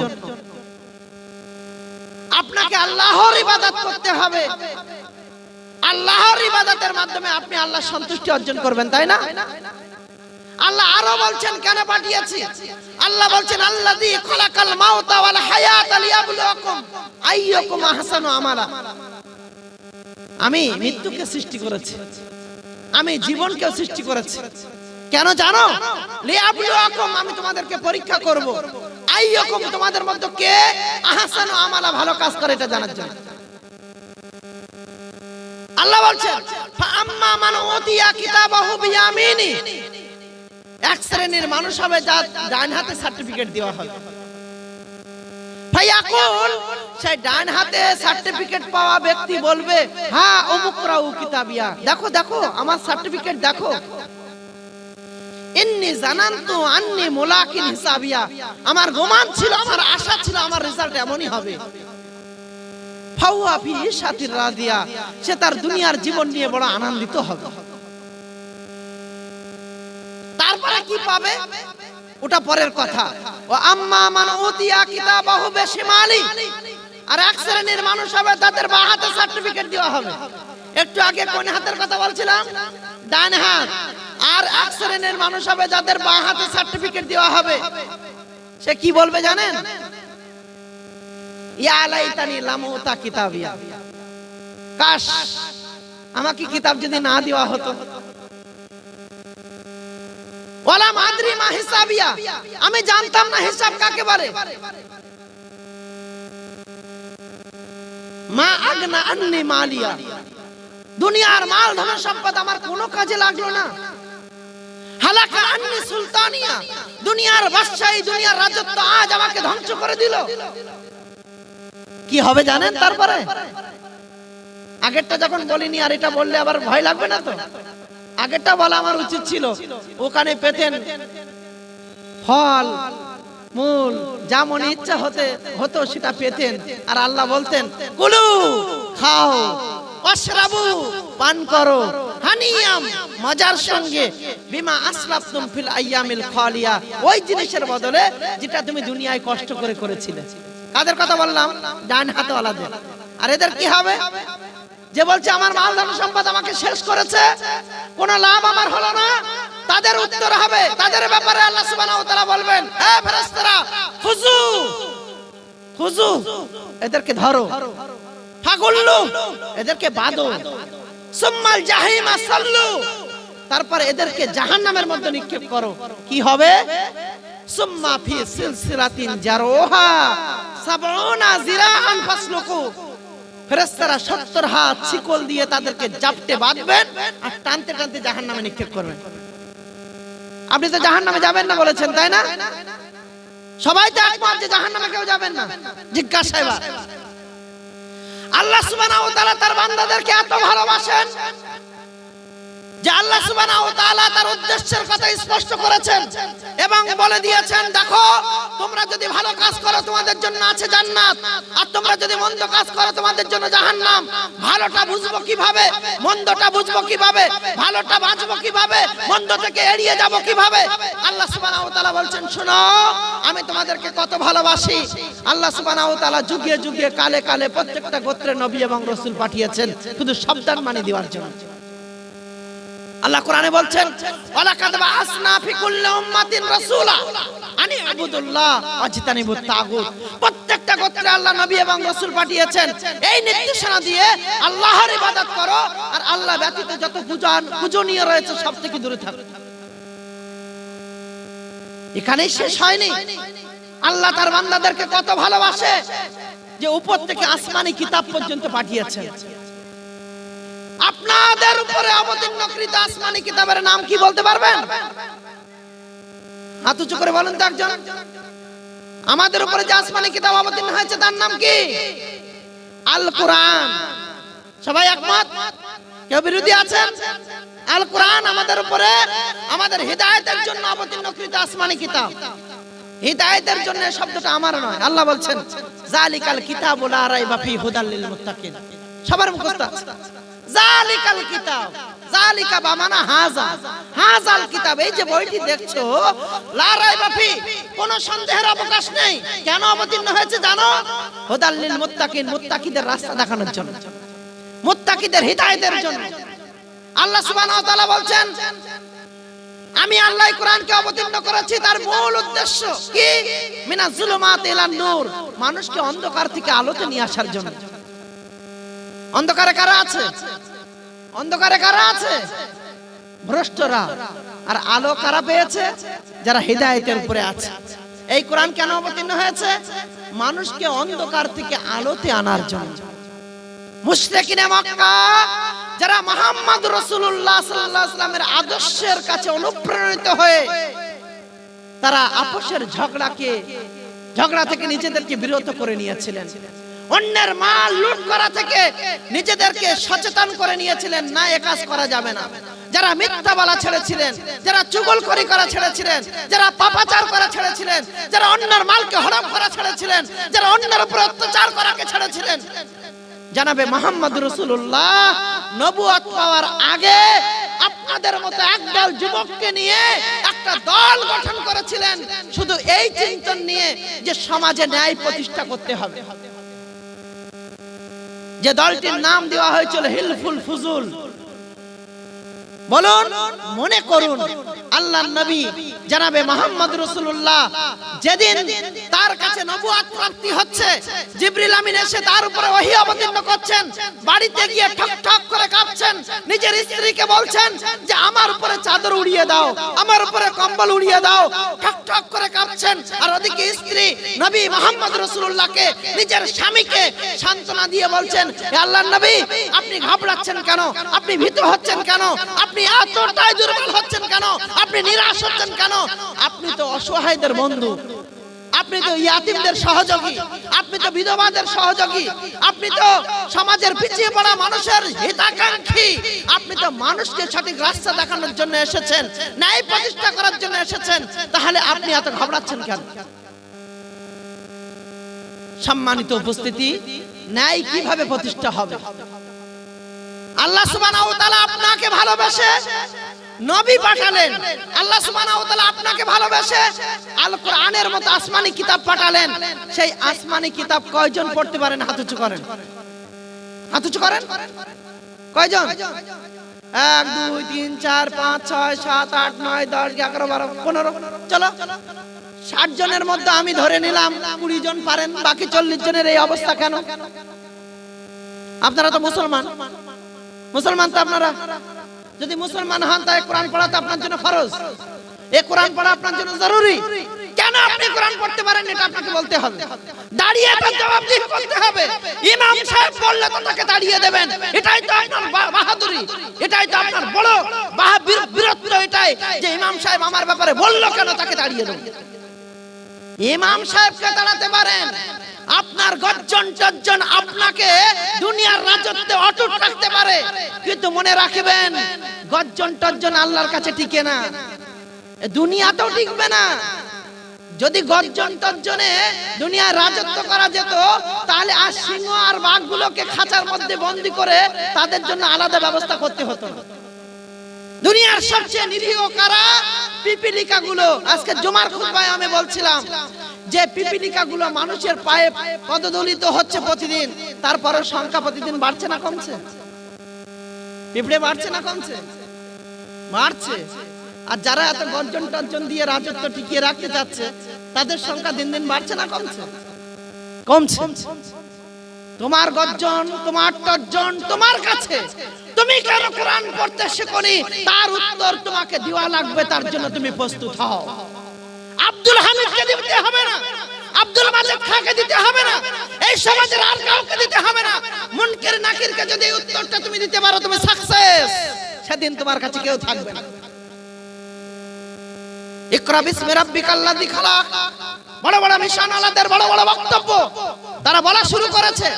আপনাকে আল্লাহর ইবাদত করতে হবে। আল্লাহর ইবাদতের মাধ্যমে আপনি আল্লাহর সন্তুষ্টি অর্জন করবেন, তাই না? আল্লাহ আরো বলছেন কেন পাঠিয়েছি। আল্লাহ বলছেন, আল্লাযী খালাকাল মাউতা ওয়াল হায়াতা লিয়াবলুয়াকুম আইয়ুকুম আহসানু আমালা। আমি মৃত্যুকে সৃষ্টি করেছি, আমি জীবনকে সৃষ্টি করেছি। কেন জানো? লিয়াবলুয়াকুম, আমি তোমাদেরকে পরীক্ষা করব। আইয়ুকুম, তোমাদের মধ্যে কে আহসানু আমালা, ভালো কাজ করে এটা জানার জন্য। আল্লাহ বলছেন, ফাআম্মা মান উতিয়া কিতাবাহু বিয়ামিনি। এক শ্রেণীর মানুষ হবে যার ডান হাতে সার্টিফিকেট দেওয়া হবে। ফায়াকুল, সেই ডান হাতে সার্টিফিকেট পাওয়া ব্যক্তি বলবে, হ্যাঁ উমুকরাউ কিতাবিয়া, দেখো দেখো আমার সার্টিফিকেট দেখো। ইন্নী জানান্তু আন্নী মুলাকিন হিসাবিয়া, আমার গোমান ছিল, আমার আশা ছিল আমার রেজাল্ট এমনই হবে। ফাওয়া ফি ইশাতির রাদিয়া, সে তার দুনিয়ার জীবন নিয়ে বড় আনন্দিত হবে। তারপরে কি পাবে ওটা পরের কথা। ও আম্মা মান উতিয়া কিতাবাহু বিশিমালি, আর এক শ্রেণীর মানুষ হবে তাদের বাঁ হাতে সার্টিফিকেট দেওয়া হবে। একটু আগে কোন হাতের কথা বলছিলাম? ডান হাত। আর এক শ্রেণীর মানুষ হবে যাদের বাঁ হাতে সার্টিফিকেট দেওয়া হবে। সে কি বলবে জানেন? ইয়া লাইতানি লাম উতা কিতাবিয়া, কাশ আমাকে কিতাব যদি না দেওয়া হতো। ওয়ালা মাদরি মা হিসাবিয়া, আমি জানতাম না হিসাব কাকে বলে। মা আগনা আন্নি মালিয়া, দুনিয়ার মাল ধন সম্পদ আমার কোনো কাজে লাগলো না। হালাকা আন্নি সুলতানিয়া, দুনিয়ার বাদশাহী দুনিয়ার রাজত্ব আজ আমাকে ধ্বংস করে দিল। কি হবে জানেন? তারপরে আগেরটা যখন বলিনি আর এটা বললে আবার ভয় লাগবে না তো? আগেরটা বলা আমার উচিত ছিল। ওখানে পেতেন ফল মূল, যা মনে ইচ্ছা হতো সেটা পেতেন। আর আল্লাহ বলতেন, কুলু, খাও, ওয়াশরাবু, পান করো, হানিয়াম, মজার সঙ্গে, বিমা আসলাফতুম ফিল আইয়ামিল খালিয়া, ওই জিনিসের বদলে যেটা তুমি দুনিয়ায় কষ্ট করে করেছিলে। কাদের কথা বললাম? ডান হাতওয়ালাদের। আর এদের কি হবে? যে বলছে আমার মাল ধন সম্পদ আমাকে শেষ করেছে, কোনো লাভ আমার হলো না, তাদের উত্তর হবে, তাদের ব্যাপারে আল্লাহ সুবহানাহু ওয়া তাআলা বলবেন, হে ফেরেশতারা, খুজু খুজু, এদেরকে ধরো, ফাগুল্লু, এদেরকে বাঁধো, সুম্মাল জাহিমা সাল্লু, তারপর এদেরকে জাহান্নামের মধ্যে নিক্ষেপ করো। কি হবে? সুম্মা ফি সিলসিলাতিন জারুহা সাবউনা জিরাআন ফাসলুকু, ফেরেশতারা 70 হাত শিকল দিয়ে তাদেরকে জাপটে বাঁধবেন আর টানতে টানতে জাহান্নামে নিক্ষেপ করবেন। আপনি তো জাহান্নামে যাবেন না বলেছেন, তাই না? সবাই তো একমত যে জাহান্নামে কেউ যাবেন না। জিজ্ঞাসা এবার, আল্লাহ সুবহানাহু ওয়া তাআলা তার বান্দাদেরকে এত ভালোবাসেন যে আল্লাহ সুবহানাহু ওয়া তাআলা তার উদ্দেশ্যের কথা স্পষ্ট করেছেন এবং বলে দিয়েছেন, দেখো তোমরা যদি ভালো কাজ করো তোমাদের জন্য আছে জান্নাত, আর তোমরা যদি মন্দ কাজ করো তোমাদের জন্য জাহান্নাম। ভালোটা বুঝবো কিভাবে, মন্দটা বুঝবো কিভাবে, ভালোটা বাঁচবো কিভাবে, মন্দ থেকে এড়িয়ে যাব কিভাবে? আল্লাহ সুবহানাহু ওয়া তাআলা বলছেন, শোনো আমি তোমাদেরকে কত ভালোবাসি। আল্লাহ সুবহানাহু ওয়া তাআলা যুগে যুগে কালে কালে প্রত্যেকটা গোত্রের নবী এবং রাসূল পাঠিয়েছেন শুধু সাবধান বাণী দেওয়ার জন্য। আল্লাহ কোরআনে বলছেন, ওয়ালাকাদ বাআসনা ফি কুল্লি উম্মাতিন রাসূলা আনি ইবুদুল্লাহ ওয়াজতানিবুত তাগুত। প্রত্যেকটা গোত্রে আল্লাহ নবী এবং রাসূল পাঠিয়েছেন এই নির্দেশনা দিয়ে, আল্লাহর ইবাদত করো আর আল্লাহ ব্যতীত যত পূজনীয় রয়েছে সব থেকে দূরে থাকো। এখানেই শেষ হয়নি। আল্লাহ তার বান্দাদেরকে কত ভালোবাসে যে উপর থেকে আসমানি কিতাব পর্যন্ত পাঠিয়েছেন। আপনাদের উপরে অবতীর্ণকৃত আসমানি কিতাবের নাম কি বলতে পারবেন? হাত উঁচু করে বলেন তো একজন। আমাদের উপরে যে আসমানি কিতাব অবতীর্ণ হয়েছে তার নাম কি? আল কোরআন। সবাই একমত? কেউ বিরোধী আছেন? আল কোরআন আমাদের উপরে আমাদের হিদায়াতের জন্য অবতীর্ণকৃত আসমানি কিতাব। হিদায়াতের জন্য শব্দটা আমার নয়, আল্লাহ বলছেন জালিকাল কিতাবু লা রাইবা ফি হুদাল লিল মুত্তাকিন। সবার মুখস্থ আছে জালিকাল কিতাব। জালিকা বা মানা হাযা, হাযাল কিতাব। এই যে বইটি দেখছো লা রাইবা ফি, কোনো সন্দেহের অবকাশ নেই। কেন অবতীর্ণ হয়েছে জানো? হুদাল লিল মুত্তাকিন, মুত্তাকিদের রাস্তা দেখানোর জন্য, মুত্তাকিদের হিদায়াতের জন্য। আল্লাহ সুবহানাহু ওয়া তাআলা বলছেন আমি আল্লাহ কোরআনকে অবতীর্ণ করেছি তার মূল উদ্দেশ্য কি? মিনাজ জুলুমাত ইলান নূর, মানুষকে অন্ধকার থেকে আলোতে নিয়ে আসার জন্য। অন্ধকারে কারা আছে? অন্ধকারে কারা আছে? ভ্রষ্টরা। আর আলো কারা পেয়েছে? যারা হিদায়াতের উপরে আছে। এই কোরআন কেন অবতীর্ণ হয়েছে? মানুষকে অন্ধকার থেকে আলোতে আনার জন্য। মুশরিকিনে মক্কা যারা মুহাম্মদ রাসূলুল্লাহ সাল্লাল্লাহু আলাইহি ওয়াসাল্লামের আদর্শের কাছে অনুপ্রাণিত হয়ে তারা আপোষের ঝগড়া থেকে নিজেদেরকে বিরত করে নিয়েছিলেন। অন্যের মাল লুট করা থেকে নিজেদেরকে সচেতন করে নিয়েছিলেন, না এ কাজ করা যাবে না। যারা মিথ্যা বলা ছেড়েছিলেন, যারা চুগলখড়ি করা ছেড়েছিলেন, যারা পাপাচার করা ছেড়েছিলেন, যারা অন্যের মালকে হরপ করা ছেড়েছিলেন, যারা অন্যের উপর অত্যাচার করাকে ছেড়েছিলেন, জানাবে মুহাম্মদ রাসূলুল্লাহ নবুয়ত পাওয়ার আগে আপনাদের মতো একদল যুবককে নিয়ে একটা দল গঠন করেছিলেন, শুধু এই চিন্তন নিয়ে যে সমাজে ন্যায় প্রতিষ্ঠা করতে হবে। যে দলটির নাম দেওয়া হয়েছিল হিলফুল ফুজুল। বলুন, মনে করুন আল্লাহর নবী জনাবে মুহাম্মদ রাসূলুল্লাহ যেদিন তার কাছে নবুয়ত প্রাপ্তি হচ্ছে, জিবরিল আমিন এসে তার উপরে ওহী অবতীর্ণ করছেন, বাড়িতে গিয়ে ঠক ঠক করে কাঁপছেন, নিজের স্ত্রীকে বলছেন যে আমার উপরে চাদর উড়িয়ে দাও, আমার উপরে কম্বল উড়িয়ে দাও, ঠক ঠক করে কাঁপছেন। আর ওদিকে স্ত্রী নবী মুহাম্মদ রাসূলুল্লাহকে, নিজের স্বামীকে সান্ত্বনা দিয়ে বলছেন, হে আল্লাহর নবী আপনি ঘাবড়াচ্ছেন কেন? আপনি ভীত হচ্ছেন কেন? আপনি এতটাই দুর্বল হচ্ছেন কেন? আপনি নিরাশ হচ্ছেন কেন? আপনি তো অসহায়দের বন্ধু, আপনি তো ইয়াতিমদের সহযোগী, আপনি তো বিধবাদের সহযোগী, আপনি তো সমাজের পিছিয়ে পড়া মানুষের হিতাকাঙ্ক্ষী, আপনি তো মানুষকে সঠিক রাস্তা দেখানোর জন্য এসেছেন, ন্যায় প্রতিষ্ঠা করার জন্য এসেছেন, তাহলে আপনি এত ঘাবড়াচ্ছেন কেন? সম্মানিত উপস্থিতি, ন্যায় কিভাবে প্রতিষ্ঠা হবে? আল্লাহ সুবহানাহু ওয়া তাআলা আপনাকে ভালোবেসে নবী পাঠালেন। আল্লাহ সুবহানাহু ওয়া তাআলা আপনাকে ভালোবেসে আল কোরআনের মতো আসমানি কিতাব পাঠালেন। সেই আসমানি কিতাব কয়জন পড়তে পারেন? হাত উঁচু করেন, হাত উঁচু করেন। কয়জন? 1 2 3 4 5 6 7 8 9 10 11 12 15। চলো 60 জনের মধ্যে আমি ধরে নিলাম 20 জন পারেন, বাকি 40 জনের এই অবস্থা কেন? আপনারা তো মুসলমান, মুসলমান তো আপনারা। যদি মুসলমান হন তাহলে কোরআন পড়া তো আপনার জন্য ফরজ, এই কোরআন পড়া আপনার জন্য জরুরি। কেন আপনি কোরআন পড়তে পারেন এটা আপনাকে বলতে হবে, দাঁড়িয়ে তার জবাবদিহি করতে হবে। ইমাম সাহেব বললে তো তাকে দাঁড়িয়ে দেবেন, এটাই তো আপনার বাহাদুরি, এটাই তো আপনার বড় বীরত্ব, এটাই যে ইমাম সাহেব আমার ব্যাপারে বললো কেন তাকে দাঁড়িয়ে দেবেন। ইমাম সাহেবকে দাঁড়াতে পারেন, আপনার গর্জন টর্জন আপনাকে দুনিয়ার রাজত্বে অটুট রাখতে পারে, কিন্তু মনে রাখবেন গর্জন টর্জন আল্লাহর কাছে টিকে না, দুনিয়াতেও টিকবে না। যদি গর্জন টর্জনে দুনিয়ায় রাজত্ব করা যেত তাহলে আর সিংহ আর বাঘগুলোকে খাঁচার মধ্যে বন্দী করে তাদের জন্য আলাদা ব্যবস্থা করতে হতো। দুনিয়ার সবচেয়ে নিরীহ কারা? পিপিলিকা গুলো। আজকে জুমার খুতবায় আমি বলছিলাম যে পিপিলিকা গুলো মানুষের পায়ে পদদলিত হচ্ছে প্রতিদিন, তারপরে সংখ্যা প্রতিদিন বাড়ছে না কমছে? পিঁপড়ে বাড়ছে না কমছে? বাড়ছে। আর যারা এত গর্জন টর্জন দিয়ে রাজত্ব টিকিয়ে রাখতে যাচ্ছে তাদের সংখ্যা দিন দিন বাড়ছে না কমছে? কমছে। তোমার গর্জন, তোমার টর্জন তোমার কাছে, তুমি কেন কোরআন পড়তে শেখোনি তার উত্তর তোমাকে দেওয়া লাগবে, তার জন্য তুমি প্রস্তুত হও। আব্দুল হামিদকে দিতে হবে না, আব্দুল মাজেদ খাকে দিতে হবে না, এই সমাজের আর কাউকে দিতে হবে না। মুনকির নাকিরকে যদি এই উত্তরটা তুমি দিতে পারো, তুমি সাকসেস। সেদিন তোমার কাছে কেউ থাকবে না। ইকরা বিসমি রাব্বিকাল্লাযী খালাক, বড় বড় মিশন আলাদের বড় বড় বক্তব্য তারা বলা শুরু করেছে।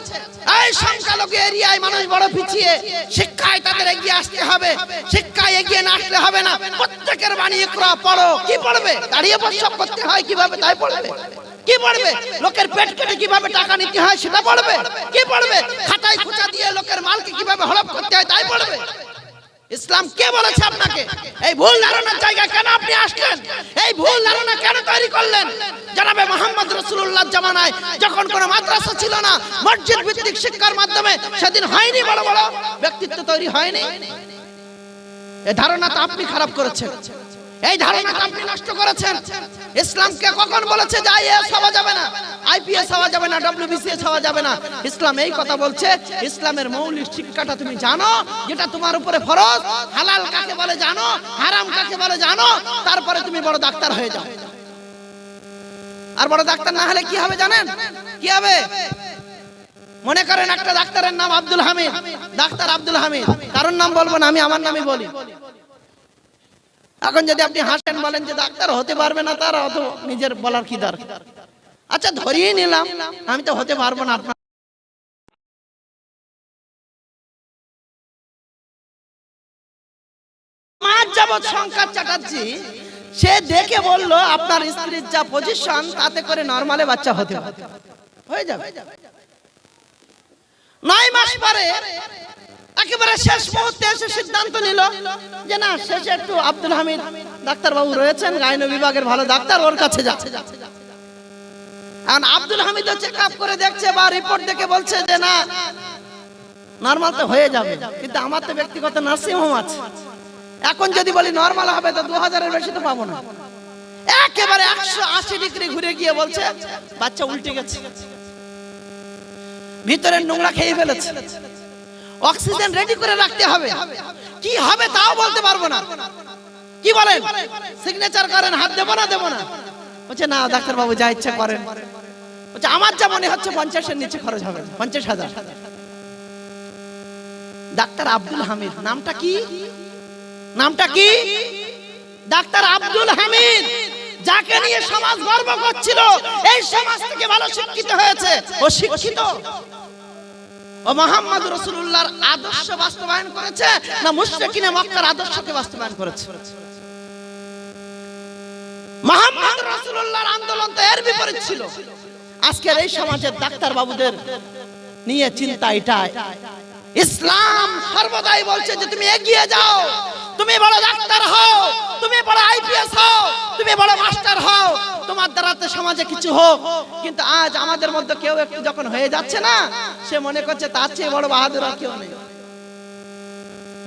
এই সংখ্যালঘু এরিয়ায় মানুষ বড় পিছিয়ে, শিক্ষায় তাদের এগিয়ে আসতে হবে, শিক্ষায় এগিয়ে না আসলে হবে না। প্রত্যেকের বাণী ইকরা পড়ো। কি পড়বে? দাঁড়িয়ে প্রসব করতে হয় কিভাবে তাই পড়বে। কি পড়বে? লোকের পেট কেটে কিভাবে টাকা নিতে হয় সেটা পড়বে। কি পড়বে? খাতায় খুঁচা দিয়ে লোকের মালকে কিভাবে হড়প করতে হয় তাই পড়বে। ইসলাম কে বলেছে আপনাকে? এই ভুল ধারণার জায়গায় কেন আপনি আসলেন? এই ভুল ধারণা কেন তৈরি করলেন? জনাবে মুহাম্মদ রাসূলুল্লাহর জামানায় যখন কোনো মাদ্রাসা ছিল না, মসজিদ ভিত্তিক শিক্ষার মাধ্যমে সেদিন হয়নি বড় বড় ব্যক্তিত্ব তৈরি হয়নি। এই ধারণাটা আপনি খারাপ করেছেন, এই ধারণাটা আপনি নষ্ট করেছেন। ইসলামকে কখন বলেছে যে আইএএস হওয়া যাবে না, আইপিএস হওয়া যাবে না, ডব্লিউবিসিএস হওয়া যাবে না? ইসলাম এই কথা বলছে, ইসলামের মৌলিক শিক্ষাটা তুমি জানো, যেটা তোমার উপরে ফরজ। হালাল কাকে বলে জানো, হারাম কাকে বলে জানো, তারপরে তুমি বড় ডাক্তার হয়ে যাও। আর বড় ডাক্তার না হলে কি হবে জানেন? কি হবে? মনে করেন একটা ডাক্তারের নাম আব্দুল হামিদ, ডাক্তার আব্দুল হামিদ। কারণ নাম বলবো না, আমি আমার নামই বলি। এখন যদি আপনি হাসেন বলেন যে ডাক্তার হতে পারবে না, তার অত নিজের বলার কি দরকার? আচ্ছা ধরিয়ে নিলাম আমি তো হতে পারবো না। আপনার যাবৎ শঙ্কর চ্যাটার্জি সে দেখে বলল আপনার স্ত্রীর যা পজিশন তাতে করে নরমালে বাচ্চা হতে হয়ে যাবে। 9 মাস পরে একেবারে শেষ মুহূর্তে এসে সিদ্ধান্ত নিল যে না, শেষে একটু আব্দুল হামিদ ডাক্তার বাবু রয়েছেন, গাইনো বিভাগের ভালো ডাক্তার, ওর কাছে যাচ্ছে। এখন আব্দুল হামিদ চেক আপ করে দেখছে বা রিপোর্ট দেখে বলছে যে না, নরমাল তো হয়ে যাবে, কিন্তু আমার তো ব্যক্তিগত নার্সিং হোম আছে। এখন যদি বলি নরমাল হবে তো 2000 এর বেশি তো পাবো না। একেবারে 180 ডিগ্রি ঘুরে গিয়ে বলছে বাচ্চা উল্টে গেছে, ভিতরের নোংরা খেয়ে ফেলেছে, অক্সিজেন রেডি করে রাখতে হবে। কি হবে তাও বলতে পারবো না। কি বলেন? সিগনেচার করেন, হাত দেবো না দেবো না? বলছে না ডাক্তার বাবু যা ইচ্ছা করেন। বলছে আমার যা মনে হচ্ছে 50 এর নিচে খরচ হবে, 50,000। ডাক্তার আব্দুল হামিদ, নামটা কি? নামটা কি? ডাক্তার আব্দুল হামিদ, যাকে নিয়ে সমাজ গর্ব করছিল, এই সমাজ থেকে ভালো শিক্ষিত হয়েছে। ও শিক্ষিত, ও মুহাম্মদ রাসূলুল্লাহর আদর্শ বাস্তবায়ন করেছে না মুশরিকিনে মক্কার আদর্শকে বাস্তবায়ন করেছে? মুহাম্মদ রাসূলুল্লাহর আন্দোলন তো এর বিপরীত ছিল। আজকের এই সমাজের ডাক্তার বাবুদের নিয়ে চিন্তা এটাই। ইসলাম সর্বদাই বলছে যে তুমি এগিয়ে যাও, তুমি বড় ডাক্তার হও, তুমি বড় আইপিএস হও, তুমি বড় মাস্টার হও, তোমার দ্বারাতে সমাজে কিছু হোক। কিন্তু আজ আমাদের মধ্যে কেউ একটু যখন হয়ে যাচ্ছে না, সে মনে করছে তার চেয়ে বড় বাহাদুর আর কেউ নেই।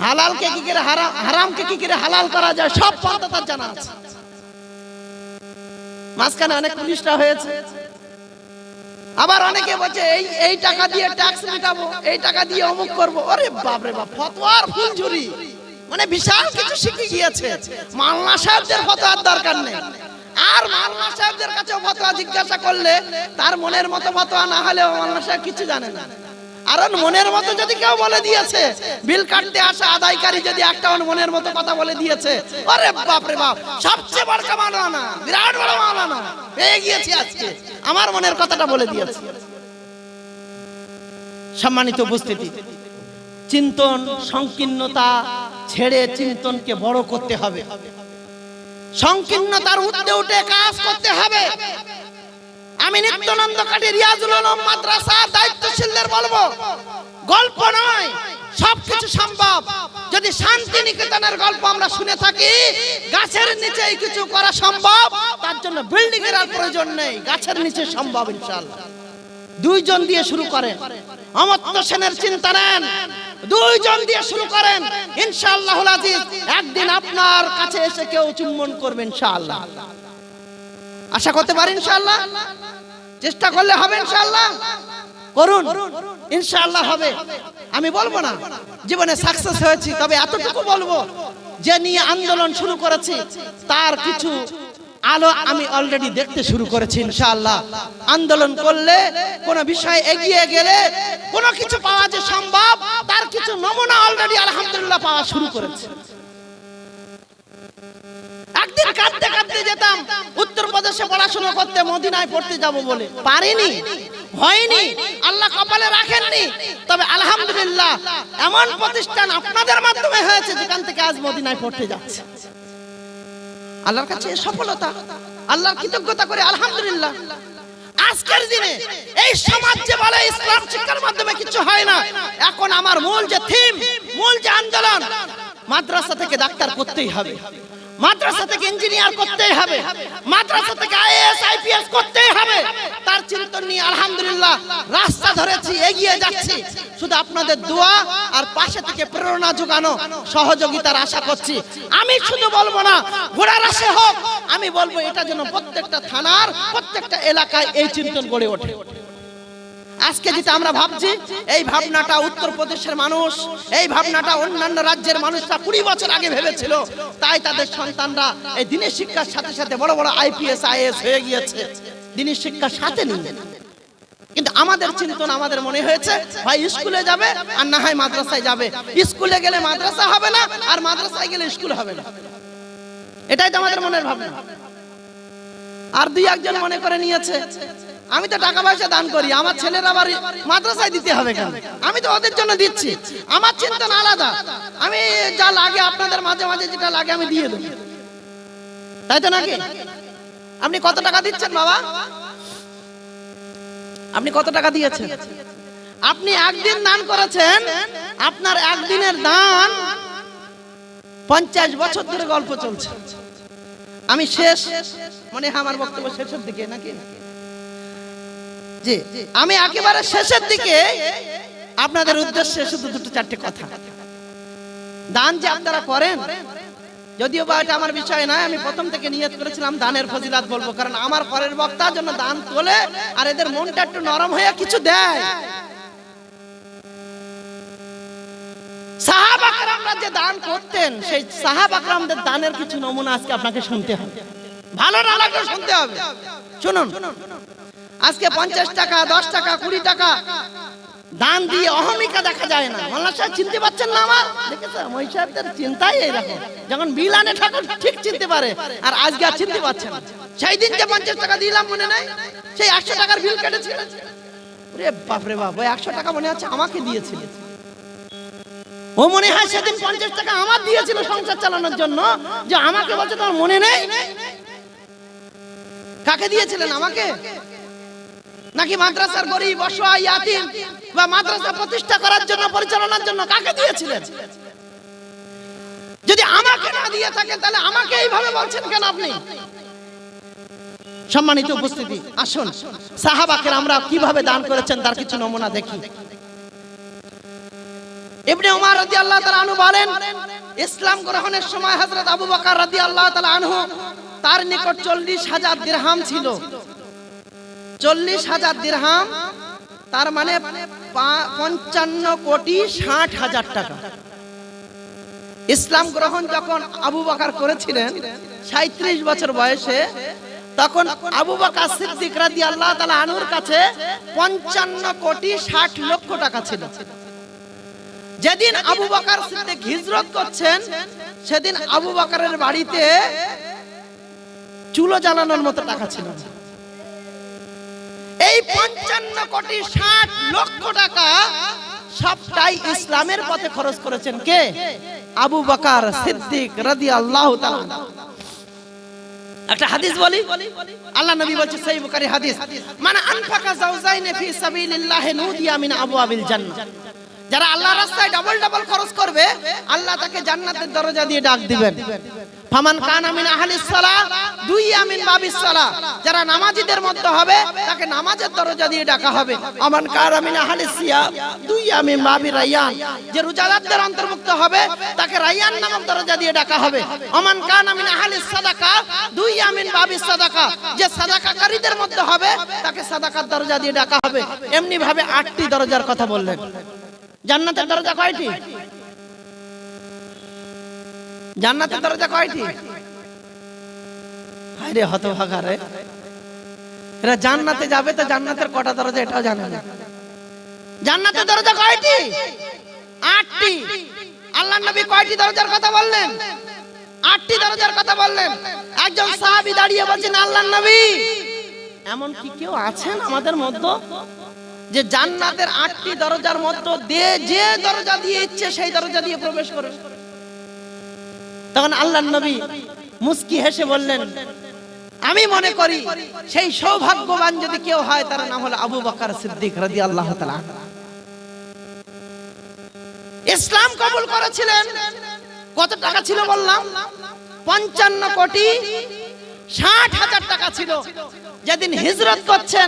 হালালকে কি করে হারামকে কি করে হালাল করা যায় সব পন্থা তার জানা আছে। মাঝখানে অনেক পুলিশরা হয়েছে, আবার অনেকে বলছে এই টাকা দিয়ে ট্যাক্স মেটাবো, এই টাকা দিয়ে অমুক করবো। আরে বাপ রে বাপ, ফতোয়ার ফুলঝুরি, মানে বিশাল কিছু শিখে গিয়েছে। মাওলানা সাহেবদের ফতোয়ার দরকার নেই। আর মাওলানা সাহেবদের কাছে ফতোয়া জিজ্ঞাসা করলে তার মনের মতো ফতোয়া না হলেও মাওলানা সাহেব কিছু জানে না। আর মনের মতো যদি কেউ বলে দিয়েছে, বিল কাটতে আসা আদায়কারী যদি একটা মনের মতো কথা বলে দিয়েছে, আরে বাপ রে বাপ, সবচেয়ে বড় মাওলানা, বিরাট বড় মাওলানা পেয়ে গিয়েছি আজকে, আমার মনের কথাটা বলে দিয়েছে। সম্মানিত উপস্থিতি, চিন্তন সংকীর্ণতা ছেড়ে চিন্তনকে বড় করতে হবে, সংকীর্ণতার ঊর্ধ্বে উঠে কাজ করতে হবে। আমি নিত্যানন্দ কাটি রিয়াজুল উলুম মাদ্রাসার দায়িত্বশীলদের বলবো, গল্প নয়, সবকিছু সম্ভব। যদি শান্তি নিকেতনের গল্প আমরা শুনে থাকি, গাছের নিচে কিছু করা সম্ভব, তার জন্য বিল্ডিং এর আর প্রয়োজন নেই, গাছের নিচে সম্ভব ইনশাআল্লাহ। 2 জন দিয়ে শুরু করেন, অমর্ত্য সেনের চিন্তা নেন, 2 জন দিয়ে শুরু করেন, ইনশাআল্লাহুল আজিজ একদিন আপনার কাছে এসে কেউ চুম্বন করবে ইনশাআল্লাহ। আশা করতে পারি ইনশাআল্লাহ, চেষ্টা করলে হবে ইনশাআল্লাহ, করুন ইনশাআল্লাহ হবে। আমি বলবো না জীবনে সাকসেস হয়েছি, তবে এতটুকু বলবো যে নিয়ে আন্দোলন শুরু করেছি তার কিছু আলো আমি অলরেডি দেখতে শুরু করেছি ইনশাআল্লাহ। আন্দোলন করলে কোন বিষয় এগিয়ে গেলে কোন কিছু পাওয়া যে সম্ভব তার কিছু নমুনা অলরেডি আলহামদুলিল্লাহ পাওয়া শুরু করেছে। একদিন কাঁদতে কাঁদতে যেতাম উত্তরপ্রদেশে পড়াশোনা করতে, মদিনায় পড়তে যাব বলে, পারিনি, হয়নি, আল্লাহ কপালে রাখেননি। তবে আলহামদুলিল্লাহ এমন প্রতিষ্ঠান আপনাদের মাধ্যমে হয়েছে যেখান থেকে আজ মদিনায় পড়তে যাচ্ছে। আল্লাহর কাছে সফলতা, আল্লাহর কৃতজ্ঞতা করে আলহামদুলিল্লাহ। আজকের দিনে এই সমাজ যে বলে ইসলাম শিক্ষার মাধ্যমে কিছু হয় না, এখন আমার মূল যে থিম, মূল যে আন্দোলন, মাদ্রাসা থেকে ডাক্তার করতেই হবে, মাদ্রাসা থেকে ইঞ্জিনিয়ার করতেই হবে, মাদ্রাসা থেকে আইএএস আইপিএস করতেই হবে, তার চিন্তন নিয়ে আলহামদুলিল্লাহ রাস্তা ধরেছি, এগিয়ে যাচ্ছি। শুধু আপনাদের দোয়া আর পাশে থেকে প্রেরণা যোগানো, সহযোগিতার আশা করছি। আমি শুধু বলবো না ঘোড়ার আসে হোক, আমি বলবো এটা যেন প্রত্যেকটা থানার, প্রত্যেকটা এলাকায় এই চিন্তন গড়ে ওঠে। আজকে যেটা আমরা ভাবছি, এই ভাবনাটা উত্তরপ্রদেশের মানুষ, এই ভাবনাটা অন্যান্য রাজ্যের মানুষরা 20 বছর আগে ভেবেছিল। তাই তাদের সন্তানরা এই দিনের শিক্ষার সাথে সাথে বড় বড় আইপিএস আইএএস হয়ে গিয়েছে, দিনের শিক্ষার সাথে নিয়ে। কিন্তু আমাদের চিন্তন, আমাদের মনে হয়েছে ভাই স্কুলে যাবে আর না হয় মাদ্রাসায় যাবে, স্কুলে গেলে মাদ্রাসা হবে না আর মাদ্রাসায় গেলে স্কুল হবে না। এটাই তো আমাদের মনের ভাবনা। আর দুই একজন মনে করে নিয়েছে আমি তো টাকা পয়সা দান করি, আমার ছেলেরা আবার মাদ্রাসায় দিতে হবে কেন, আমি তো ওদের জন্য দিচ্ছি। আমার চিন্তা আলাদা, আমি যা লাগে আপনাদের মাঝে মাঝে যেটা লাগে আমি দিয়ে দেব, তাই তো নাকি? আপনি কত টাকা দিচ্ছেন বাবা? আপনি কত টাকা দিয়েছেন? আপনি একদিন দান করেছেন, আপনার একদিনের দান 50 বছর ধরে গল্প চলছে। আমি শেষ, মনে হয় আমার বক্তব্য শেষের দিকে নাকি? জি, আমি একেবারে শেষের দিকে আপনাদের উদ্দেশ্যে শুধু দুটো চারটে কথা। দান যে আপনারা করেন, যদিও বা এটা আমার বিষয় নয়, আমি প্রথম থেকে নিয়ত করেছিলাম দানের ফজিলাত বলবো, কারণ আমার পরের বক্তা জন্য দান তোলে আর এদের মনটা একটু নরম হয়ে কিছু দেয়। সাহাবা কেরামরা যে দান করতেন, সেই সাহাবা কেরামদের দানের কিছু নমুনা আজকে আপনাকে শুনতে হবে, ভালো না লাগলে শুনতে হবে। শুনুন, আজকে 50 টাকা, 10 টাকা, 20 টাকা দান দিয়ে অহমিকা দেখা যায় না। মোল্লা সাহেব চিনতে পারছেন না আমার? দেখেছেন ওই সাহেবদের চিন্তাই এইরকম, যখন বিল আনে ঠাকুর ঠিক চিনতে পারে, আর আজকে আর চিনতে পারছেন না। সেই দিন যে 50 টাকা দিলাম মনে নাই, সেই 100 টাকার বিল কেটেছিলেন। ওরে বাপ রে বাপ, ওই 100 টাকা মনে হচ্ছে আমাকে দিয়েছিল। ও মনে হয় সেদিন 50 টাকা আমার দিয়েছিল সংসার চালানোর জন্য, যে আমাকে বলছে তোমার মনে নেই? কাকে দিয়েছিলেন? আমাকে নাকি মাদ্রাসার গরিব অসহায় ইয়াতিম বা মাদ্রাসা প্রতিষ্ঠা করার জন্য, পরিচালনার জন্য কাকে দিয়েছিলেন? যদি আমাকে না দিয়ে থাকেন তাহলে আমাকে এইভাবে বলছেন কেন আপনি? সম্মানিত উপস্থিতি, আসুন সাহাবা কেরামরা কিভাবে দান করেছেন তার কিছু নমুনা দেখি। ইবনে উমর রাদিয়াল্লাহু তাআলা আনহু বলেন, ইসলাম গ্রহণের সময় হযরত আবু বকর রাদিয়াল্লাহু তাআলা আনহু তার নিকট 40,000 দিরহাম ছিল। 40,000 দিরহাম তার মানে 55,60,000 টাকা। ইসলাম গ্রহণ যখন আবু বকর করেছিলেন 37 বছর বয়সে, তখন আবু বকর সিদ্দিক রাদিয়াল্লাহু তাআলা আনহুর কাছে 55,60,00,000 টাকা ছিল। যেদিন আবু বকর সিদ্দিক হিজরত করছেন, সেদিন আবু বকরের বাড়িতে চুলো জ্বালানোর মতো টাকা ছিল। এই 55,60,00,000 টাকা সবটাই ইসলামের পথে খরচ করেছেন কে? আবু বকর সিদ্দিক রাদিয়াল্লাহু তাআলা। একটা হাদিস বলি, আল্লাহ নবী বলছে সহিহ বুখারী হাদিস, মান আনফাকা যাওজাইন ফি সাবিলিল্লাহি নুদিয়া মিন আবওয়াবিল জান্নাহ। যারা আল্লাহর রাস্তায় ডাবল ডাবল খরচ করবে, আল্লাহ তাকে জান্নাতের দরজা দিয়ে ডাক দিবেন। ফামান কানা মিন আহলিস সালাহ দুইয়া মিন বাবিস সালাহ। যারা নামাজীদের মধ্যে হবে তাকে নামাজের দরজা দিয়ে ডাকা হবে। আমান কানা মিন আহলিস সিয়াম দুইয়া মিন বাবি রায়্যান। যে রোজাদারদের অন্তর্ভুক্ত হবে তাকে রায়্যান নামক দরজা দিয়ে ডাকা হবে। আমান কানা মিন আহলিস সাদাকা দুইয়া মিন বাবিস সাদাকা। যে সাদাকাকারীদের মধ্যে হবে তাকে সাদাকার দরজা দিয়ে ডাকা হবে। এমনি ভাবে 8টি দরজার কথা বললেন। জান্নাতের দরজা কয়টি? জান্নাতের দরজা কয়টি? আরে হতভাগা রে, এরা জান্নাতে যাবে তো জান্নাতের কটা দরজা এটাও জানে না। জান্নাতের দরজা কয়টি? 8টি। আল্লাহর নবী কয়টি দরজার কথা বললেন? 8টি দরজার কথা বললেন। একজন সাহাবী দাঁড়িয়ে বলছেন, আল্লাহর নবী, এমন কি কেউ আছেন আমাদের মধ্যে যে জান্নাতের 8টি দরজার মধ্যে দিয়ে যে দরজা দিয়ে ইচ্ছে সেই দরজা দিয়ে প্রবেশ করে? তখন আল্লাহর নবী মুস্কি হেসে বললেন, আমি মনে করি সেই সৌভাগ্যবান যদি কেউ হয় তার নাম হলো আবু বকর সিদ্দিক রাদিয়াল্লাহু তাআলা। ইসলাম কবুল করেছিলেন। কত টাকা ছিল বললাম? 55,60,00,000 টাকা ছিল। যেদিন হিজরত করছেন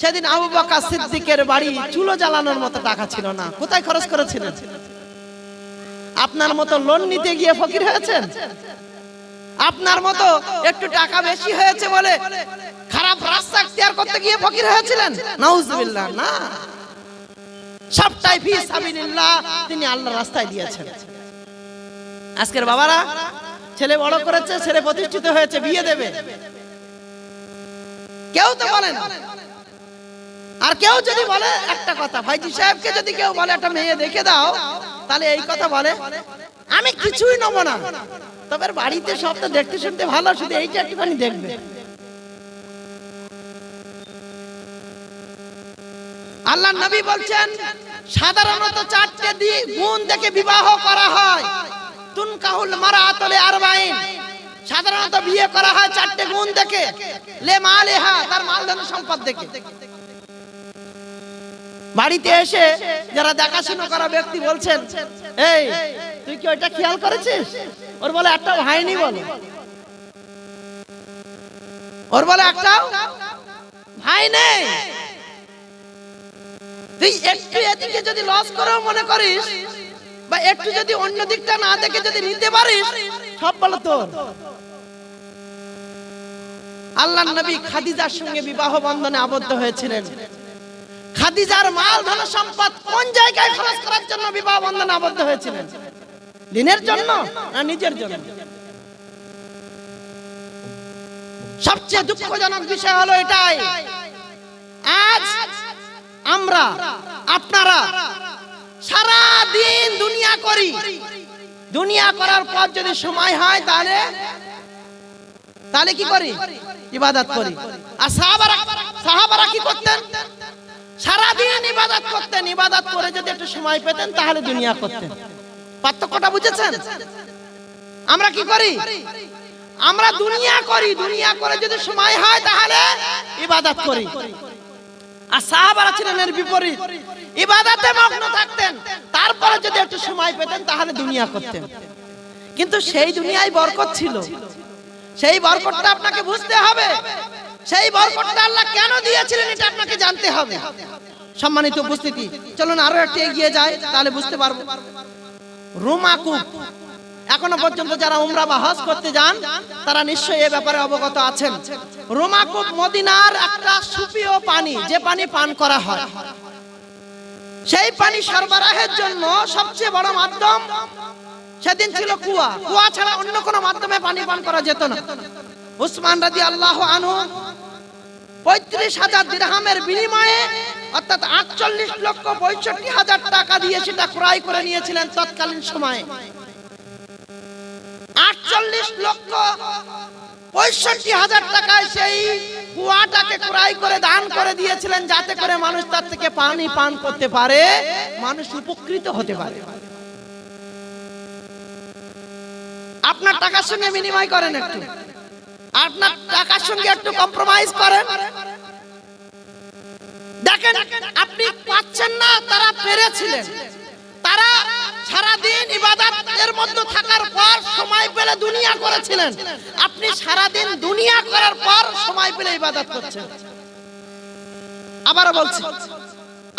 সেদিন আবু বকর সিদ্দিকের বাড়ি চুলো জ্বালানোর মতো টাকা ছিল না। কোথায় খরচ করেছিলেন? আপনার মতো লোন নিতে গিয়ে ফকির হয়েছেন? আপনার মতো একটু টাকা বেশি হয়েছে বলে খারাপ রাস্তা ইখতিয়ার করতে গিয়ে ফকির হয়েছিলেন? নাউজুবিল্লাহ, না। সবটাই ফি সাবিলিল্লাহ, তিনি আল্লাহর রাস্তায় দিয়েছেন। আজকের বাবারা ছেলে বড় করেছে, ছেলে প্রতিষ্ঠিত হয়েছে, বিয়ে দেবে, কেউ তো বলে না। আর কেউ যদি বলে একটা কথা, ভাইজি সাহেবকে যদি কেউ বলে একটা মেয়ে দেখে দাও, তাহলে এই কথা বলে, আমি কিছুই নেব না, তবে বাড়িতে সব তো দেখতে শুনতে ভালো, শুধু এইটা একটুখানি দেখবে। আল্লাহর নবী বলছেন সাধারণত 4টে গুণ দেখে বিবাহ করা হয়। তুনকাহুল মারাতু লিআরবাঈন, সাধারণত বিয়ে করা হয় 4টে গুণ দেখে। লে মালিহা, তার মালধন সম্পদ দেখে। বাড়িতে এসে যারা দেখাশোনা করা ব্যক্তি বলছেন, এই তুই কি ওইটা খেয়াল করেছিস? ওর বলে একটা হয়নি, বলে ওর বলে একটা ভাই নেই। তুই একটু এদিকে যদি লস করেও মনে করিস, বা একটু যদি অন্য দিকটা না দেখে যদি নিতে পারিস, সব বলো তোর। আল্লাহর নবী খাদিজার সঙ্গে বিবাহ বন্ধনে আবদ্ধ হয়েছিলেন। খাদিজার মাল ধন সম্পদ কোন জায়গায় খরচ করার জন্য বিবাহ বন্ধনে আবদ্ধ হয়েছিলেন? দিনের জন্য না নিজের জন্য? সবচেয়ে দুঃখজনক বিষয় হলো এটাই, আজ আমরা আপনারা সারা দিন দুনিয়া করি, দুনিয়া করার পর যদি সময় হয় তাহলে কি করি? ইবাদত করি। আর সাহাবারা কি করতেন? সারা দিন ইবাদত করতেন, ইবাদত করে যদি একটু সময় পেতেন তাহলে দুনিয়া করতেন। পার্থক্যটা বুঝেছেন? আমরা কি করি? আমরা দুনিয়া করি, দুনিয়া করে যদি সময় হয় তাহলে ইবাদত করি। আর সাহাবারা ছিলেন এর বিপরীত, ইবাদতে মগ্ন থাকতেন, তারপরে যদি একটু সময় পেতেন তাহলে দুনিয়া করতেন। কিন্তু সেই দুনিয়ায় বরকত ছিল, সেই বরকতটা আপনাকে বুঝতে হবে। সেই বরকতটা আল্লাহ কেন দিয়েছিলেন এটা আপনাকে জানতে হবে। সম্মানিত উপস্থিতি, চলুন আরো একটু এগিয়ে যাই, তাহলে বুঝতে পারবো। রুমাকুব, এখনো পর্যন্ত যারা উমরা বা হজ করতে যান তারা নিশ্চয়ই এই ব্যাপারে অবগত আছেন। রুমাকুব মদিনার একটা সুপেয় পানি, যে পানি পান করা হয়। সেই পানি সরবরাহের জন্য সবচেয়ে বড় মাধ্যম সেদিন ছিল কুয়া। কুয়া ছাড়া অন্য কোনো মাধ্যমে পানি পান করা যেত না। উসমান রাদিয়াল্লাহু আনহু 35,000 দিরহামের বিনিময়ে, অর্থাৎ 48,65,000 টাকা দিয়ে সেটা ক্রয় করে নিয়েছিলেন তৎকালীন সময়ে। 48,65,000 টাকায় সেই কুয়াটাকে ক্রয় করে দান করে দিয়েছিলেন, যাতে করে মানুষ তার থেকে পানি পান করতে পারে, মানুষ উপকৃত হতে পারে। আপনার টাকার সঙ্গে বিনিময় করেন, একটু আপনার টাকার সঙ্গে একটু কম্প্রোমাইজ করেন, দেখেন আপনি পাচ্ছেন না, তারা পেরেছিলেন। তারা সারা দিন ইবাদতের মধ্যে থাকার পর সময় পেলে দুনিয়া করেছিলেন। আপনি সারা দিন দুনিয়া করার পর সময় পেলে ইবাদত করছেন। আবারও বলছি,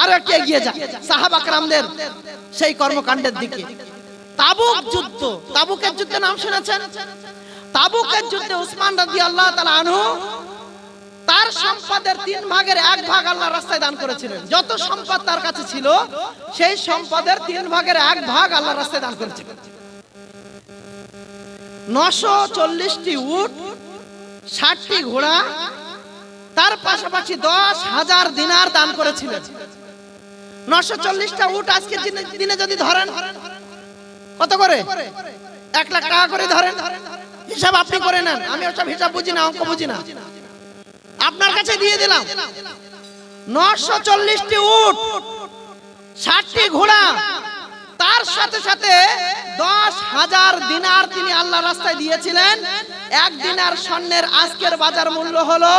আরো একটু এগিয়ে যান সাহাবা کرامদের সেই কর্মকাণ্ডের দিকে। তাবুক যুদ্ধ, তাবুকের যুদ্ধের নাম শুনেছেন? তাবুকের যুদ্ধে উসমান রাদিয়াল্লাহু তাআলা আনহু তার সম্পদের 3 ভাগের 1 ভাগ আল্লাহর রাস্তায় দান করেছিলেন। যত সম্পদ তার কাছে ছিল সেই সম্পদের 3 ভাগের 1 ভাগ আল্লাহর রাস্তায় দান করেছিলেন। 940টি উট, 60টি ঘোড়া, তার পাশাপাশি 10,000 দিনার দান করেছিলেন। 940টা উট আজকের দিনে যদি ধরেন কত করে? 1 লাখ টাকা করে ধরেন। হিসাব আপনি করে নেন, আমি ওসব হিসাব বুঝি না, অঙ্ক বুঝি না, আপনার কাছে দিয়ে দিলাম। 940টি উট, 60টি ঘোড়া, তার সাথে সাথে 10,000 দিনার তিনি আল্লাহর রাস্তায় দিয়েছিলেন। 1 দিনার স্বর্ণের আজকের বাজার মূল্য হলো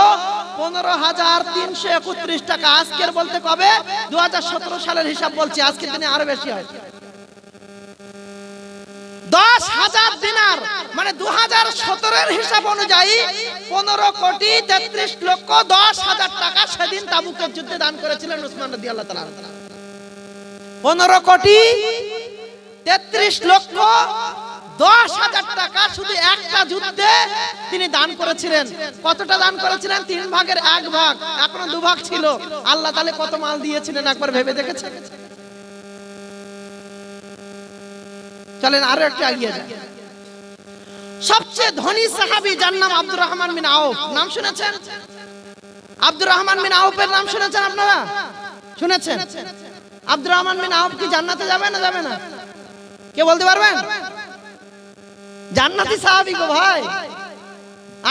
15,331 টাকা। আজকের বলতে কবে? 2017 সালের হিসাব বলছি, আজকের দিনে আরো বেশি হয়। 10,000 দিনার মানে 2017 এর হিসাব অনুযায়ী 15,33,10,000 টাকা সেদিন তাবুকের যুদ্ধে দান করেছিলেন উসমান রাদিয়াল্লাহু তাআলা। 15,33,10,000 টাকা শুধু একটা যুদ্ধে তিনি দান করেছিলেন। কতটা দান করেছিলেন? 3 ভাগের 1 ভাগ, এখনো 2 ভাগ ছিল। আল্লাহ তাআলা কত মাল দিয়েছিলেন একবার ভেবে দেখেছেন? চলেন আরো একটু এগিয়ে যাই। সবচেয়ে ধনী সাহাবী যার নাম আব্দুর রহমান বিন আউফ, নাম শুনেছেন? আব্দুর রহমান বিন আউফের নাম শুনেছেন আপনারা? শুনেছেন? আব্দুর রহমান বিন আউফ কি জান্নাতে যাবে না যাবে না? কে বলতে পারবেন? জান্নাতি সাহাবী গো ভাই।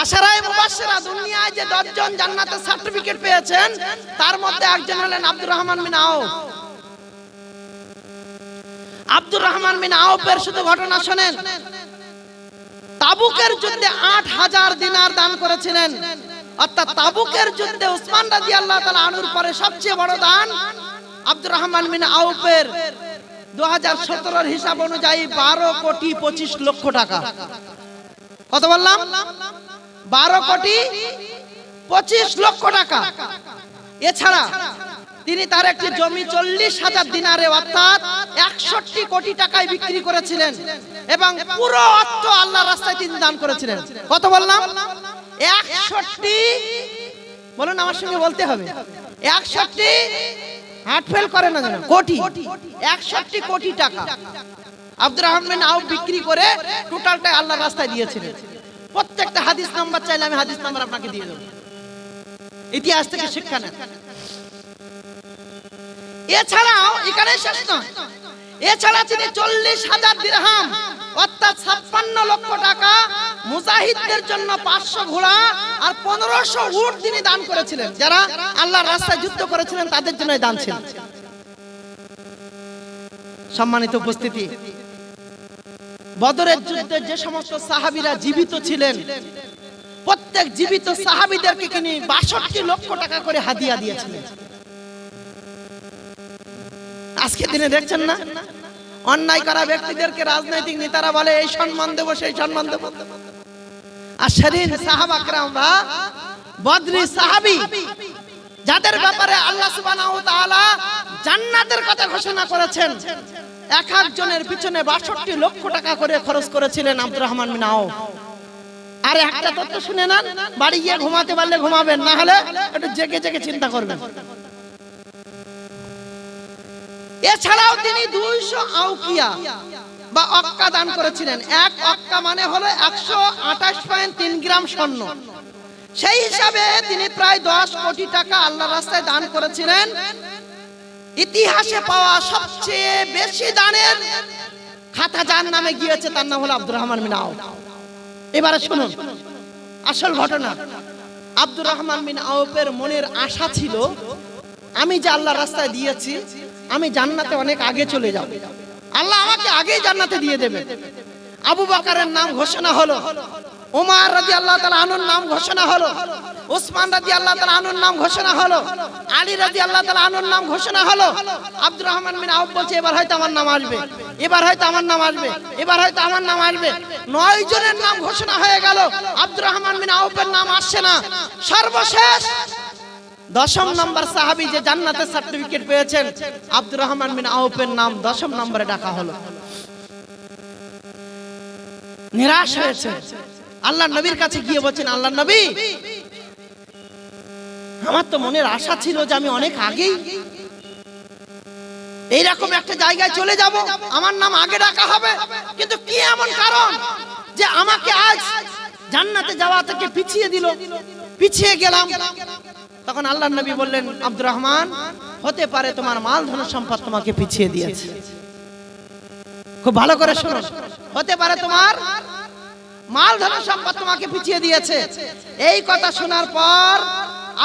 আশারায়ে মুবাশশিরা, দুনিয়ায় যে 10 জন জান্নাতের সার্টিফিকেট পেয়েছেন তার মধ্যে একজন হলেন আব্দুর রহমান বিন আউফ। আব্দুর রহমান বিন আউফের শুধু ঘটনা শুনেন। তাবুকের যুদ্ধে 8,000 দিনার দান করেছিলেন। অর্থাৎ তাবুকের যুদ্ধে উসমান রাদিয়াল্লাহু তাআলা আনহুর পরে সবচেয়ে বড় দান আব্দুর রহমান বিন আউফের 2017 এর হিসাব অনুযায়ী 12,25,00,000 টাকা। কত বললাম? 12,25,00,000 টাকা। এছাড়া তিনি তার একটি জমি 40,000 দিনারে অর্থাৎ 61 কোটি টাকায় বিক্রি করেছিলেন এবং পুরো অর্থ আল্লাহর রাস্তায় তিনি দান করেছিলেন। কত বললাম? 61, বলুন আমার সঙ্গে বলতে হবে, 61 হার্ট ফেল করে না যেন, কোটি, 61 কোটি টাকা আব্দুর রহমান বিন আউফ বিক্রি করে টোটালটাই আল্লাহর রাস্তায় দিয়েছিলেন। প্রত্যেকটা হাদিস নাম্বার চাইলে আমি হাদিস নাম্বার আপনাকে দিয়ে দেব, ইতিহাস থেকে শিক্ষা নেন। এছাড়াও এখানে শেষ নয়, এছাড়া তিনি 40,000 দিরহাম অর্থাৎ 56 লক্ষ টাকা মুজাহিদদের জন্য 500 ঘোড়া আর 1500 উট তিনি দান করেছিলেন। যারা আল্লাহর রাস্তায় যুদ্ধ করেছিলেন তাদের জন্য দান ছিল। সম্মানিত উপস্থিতি, বদরের যুদ্ধে যে সমস্ত সাহাবীরা জীবিত ছিলেন প্রত্যেক জীবিত সাহাবীদেরকে তিনি 62 লক্ষ টাকা করে হাদিয়া দিয়েছিলেন। আজকে দিনে দেখছেন না, অন্যায় করা ব্যক্তিদেরকে রাজনৈতিক নেতারা বলে এই সম্মান দেব সেই সম্মান দেব। আর সেদিন সাহাবা কেরামরা বদরি সাহাবী যাদের ব্যাপারে আল্লাহ সুবহানাহু ওয়া তাআলা জান্নাতের কথা ঘোষণা করেছেন, এক একজনের পিছনে 62 লক্ষ টাকা করে খরচ করেছিলেন আব্দুর রহমান বিন আউফ। আর একটা তথ্য শুনে নেন, বাড়ি গিয়ে ঘুমাতে পারলে ঘুমাবেন, না হলে একটু জেগে জেগে চিন্তা করবেন। এছাড়াও তিনি 200 আউকিয়া বা অক্কা দান করেছিলেন। 1 অক্কা মানে হলো 128.3 গ্রাম স্বর্ণ। সেই হিসাবে তিনি প্রায় 10 কোটি টাকা আল্লাহর রাস্তায় দান করেছিলেন। ইতিহাসে পাওয়া সবচেয়ে বেশি দানের খাতা যার নামে গিয়েছে তার নাম হলো আব্দুর রহমান বিন আউফ। এবারে শুনুন আসল ঘটনা। আব্দুর রহমান বিন আউফের মনের আশা ছিল, আমি যে আল্লাহর রাস্তায় দিয়েছি আমি জান্নাতে অনেক আগে চলে যাব, আল্লাহ আমাকে আগেই জান্নাতে দিয়ে দেবে। আবু বকরের নাম ঘোষণা হলো, ওমর রাদিয়াল্লাহু তাআলা আনহুর নাম ঘোষণা হলো, ওসমান রাদিয়াল্লাহু তাআলা আনহুর নাম ঘোষণা হলো, আলী রাদিয়াল্লাহু তাআলা আনহুর নাম ঘোষণা হলো। আব্দুর রহমান বিন আউফ বলছে এবার হয়তো আমার নাম আসবে, এবার হয়তো আমার নাম আসবে, এবার হয়তো আমার নাম আসবে। 9 জনের নাম ঘোষণা হয়ে গেল, আব্দুর রহমান বিন আউফের নাম আসছে না। সর্বশেষ 10ম নম্বর সাহাবী যে জান্নাতের সার্টিফিকেট পেয়েছেন আব্দুর রহমান বিন আউফের নাম 10ম নম্বরে ডাকা হলো। নিরাশ হয়েছে, আল্লাহর নবীর কাছে গিয়ে বলেন, আল্লাহর নবী আমার তো মনের আশা ছিল যে আমি অনেক আগেই এইরকম একটা জায়গায় চলে যাব, আমার নাম আগে ডাকা হবে, কিন্তু কি এমন কারণ যে আমাকে আজ জান্নাতে যাওয়া থেকে পিছিয়ে দিল, পিছিয়ে গেলাম। তখন আল্লাহর নবী বললেন, আব্দুর রহমান, হতে পারে তোমার মাল ধন সম্পদ তোমাকে পিছিয়ে দিয়েছে। খুব ভালো করে শুনো, হতে পারে তোমার মাল ধন সম্পদ তোমাকে পিছিয়ে দিয়েছে। এই কথা শোনার পর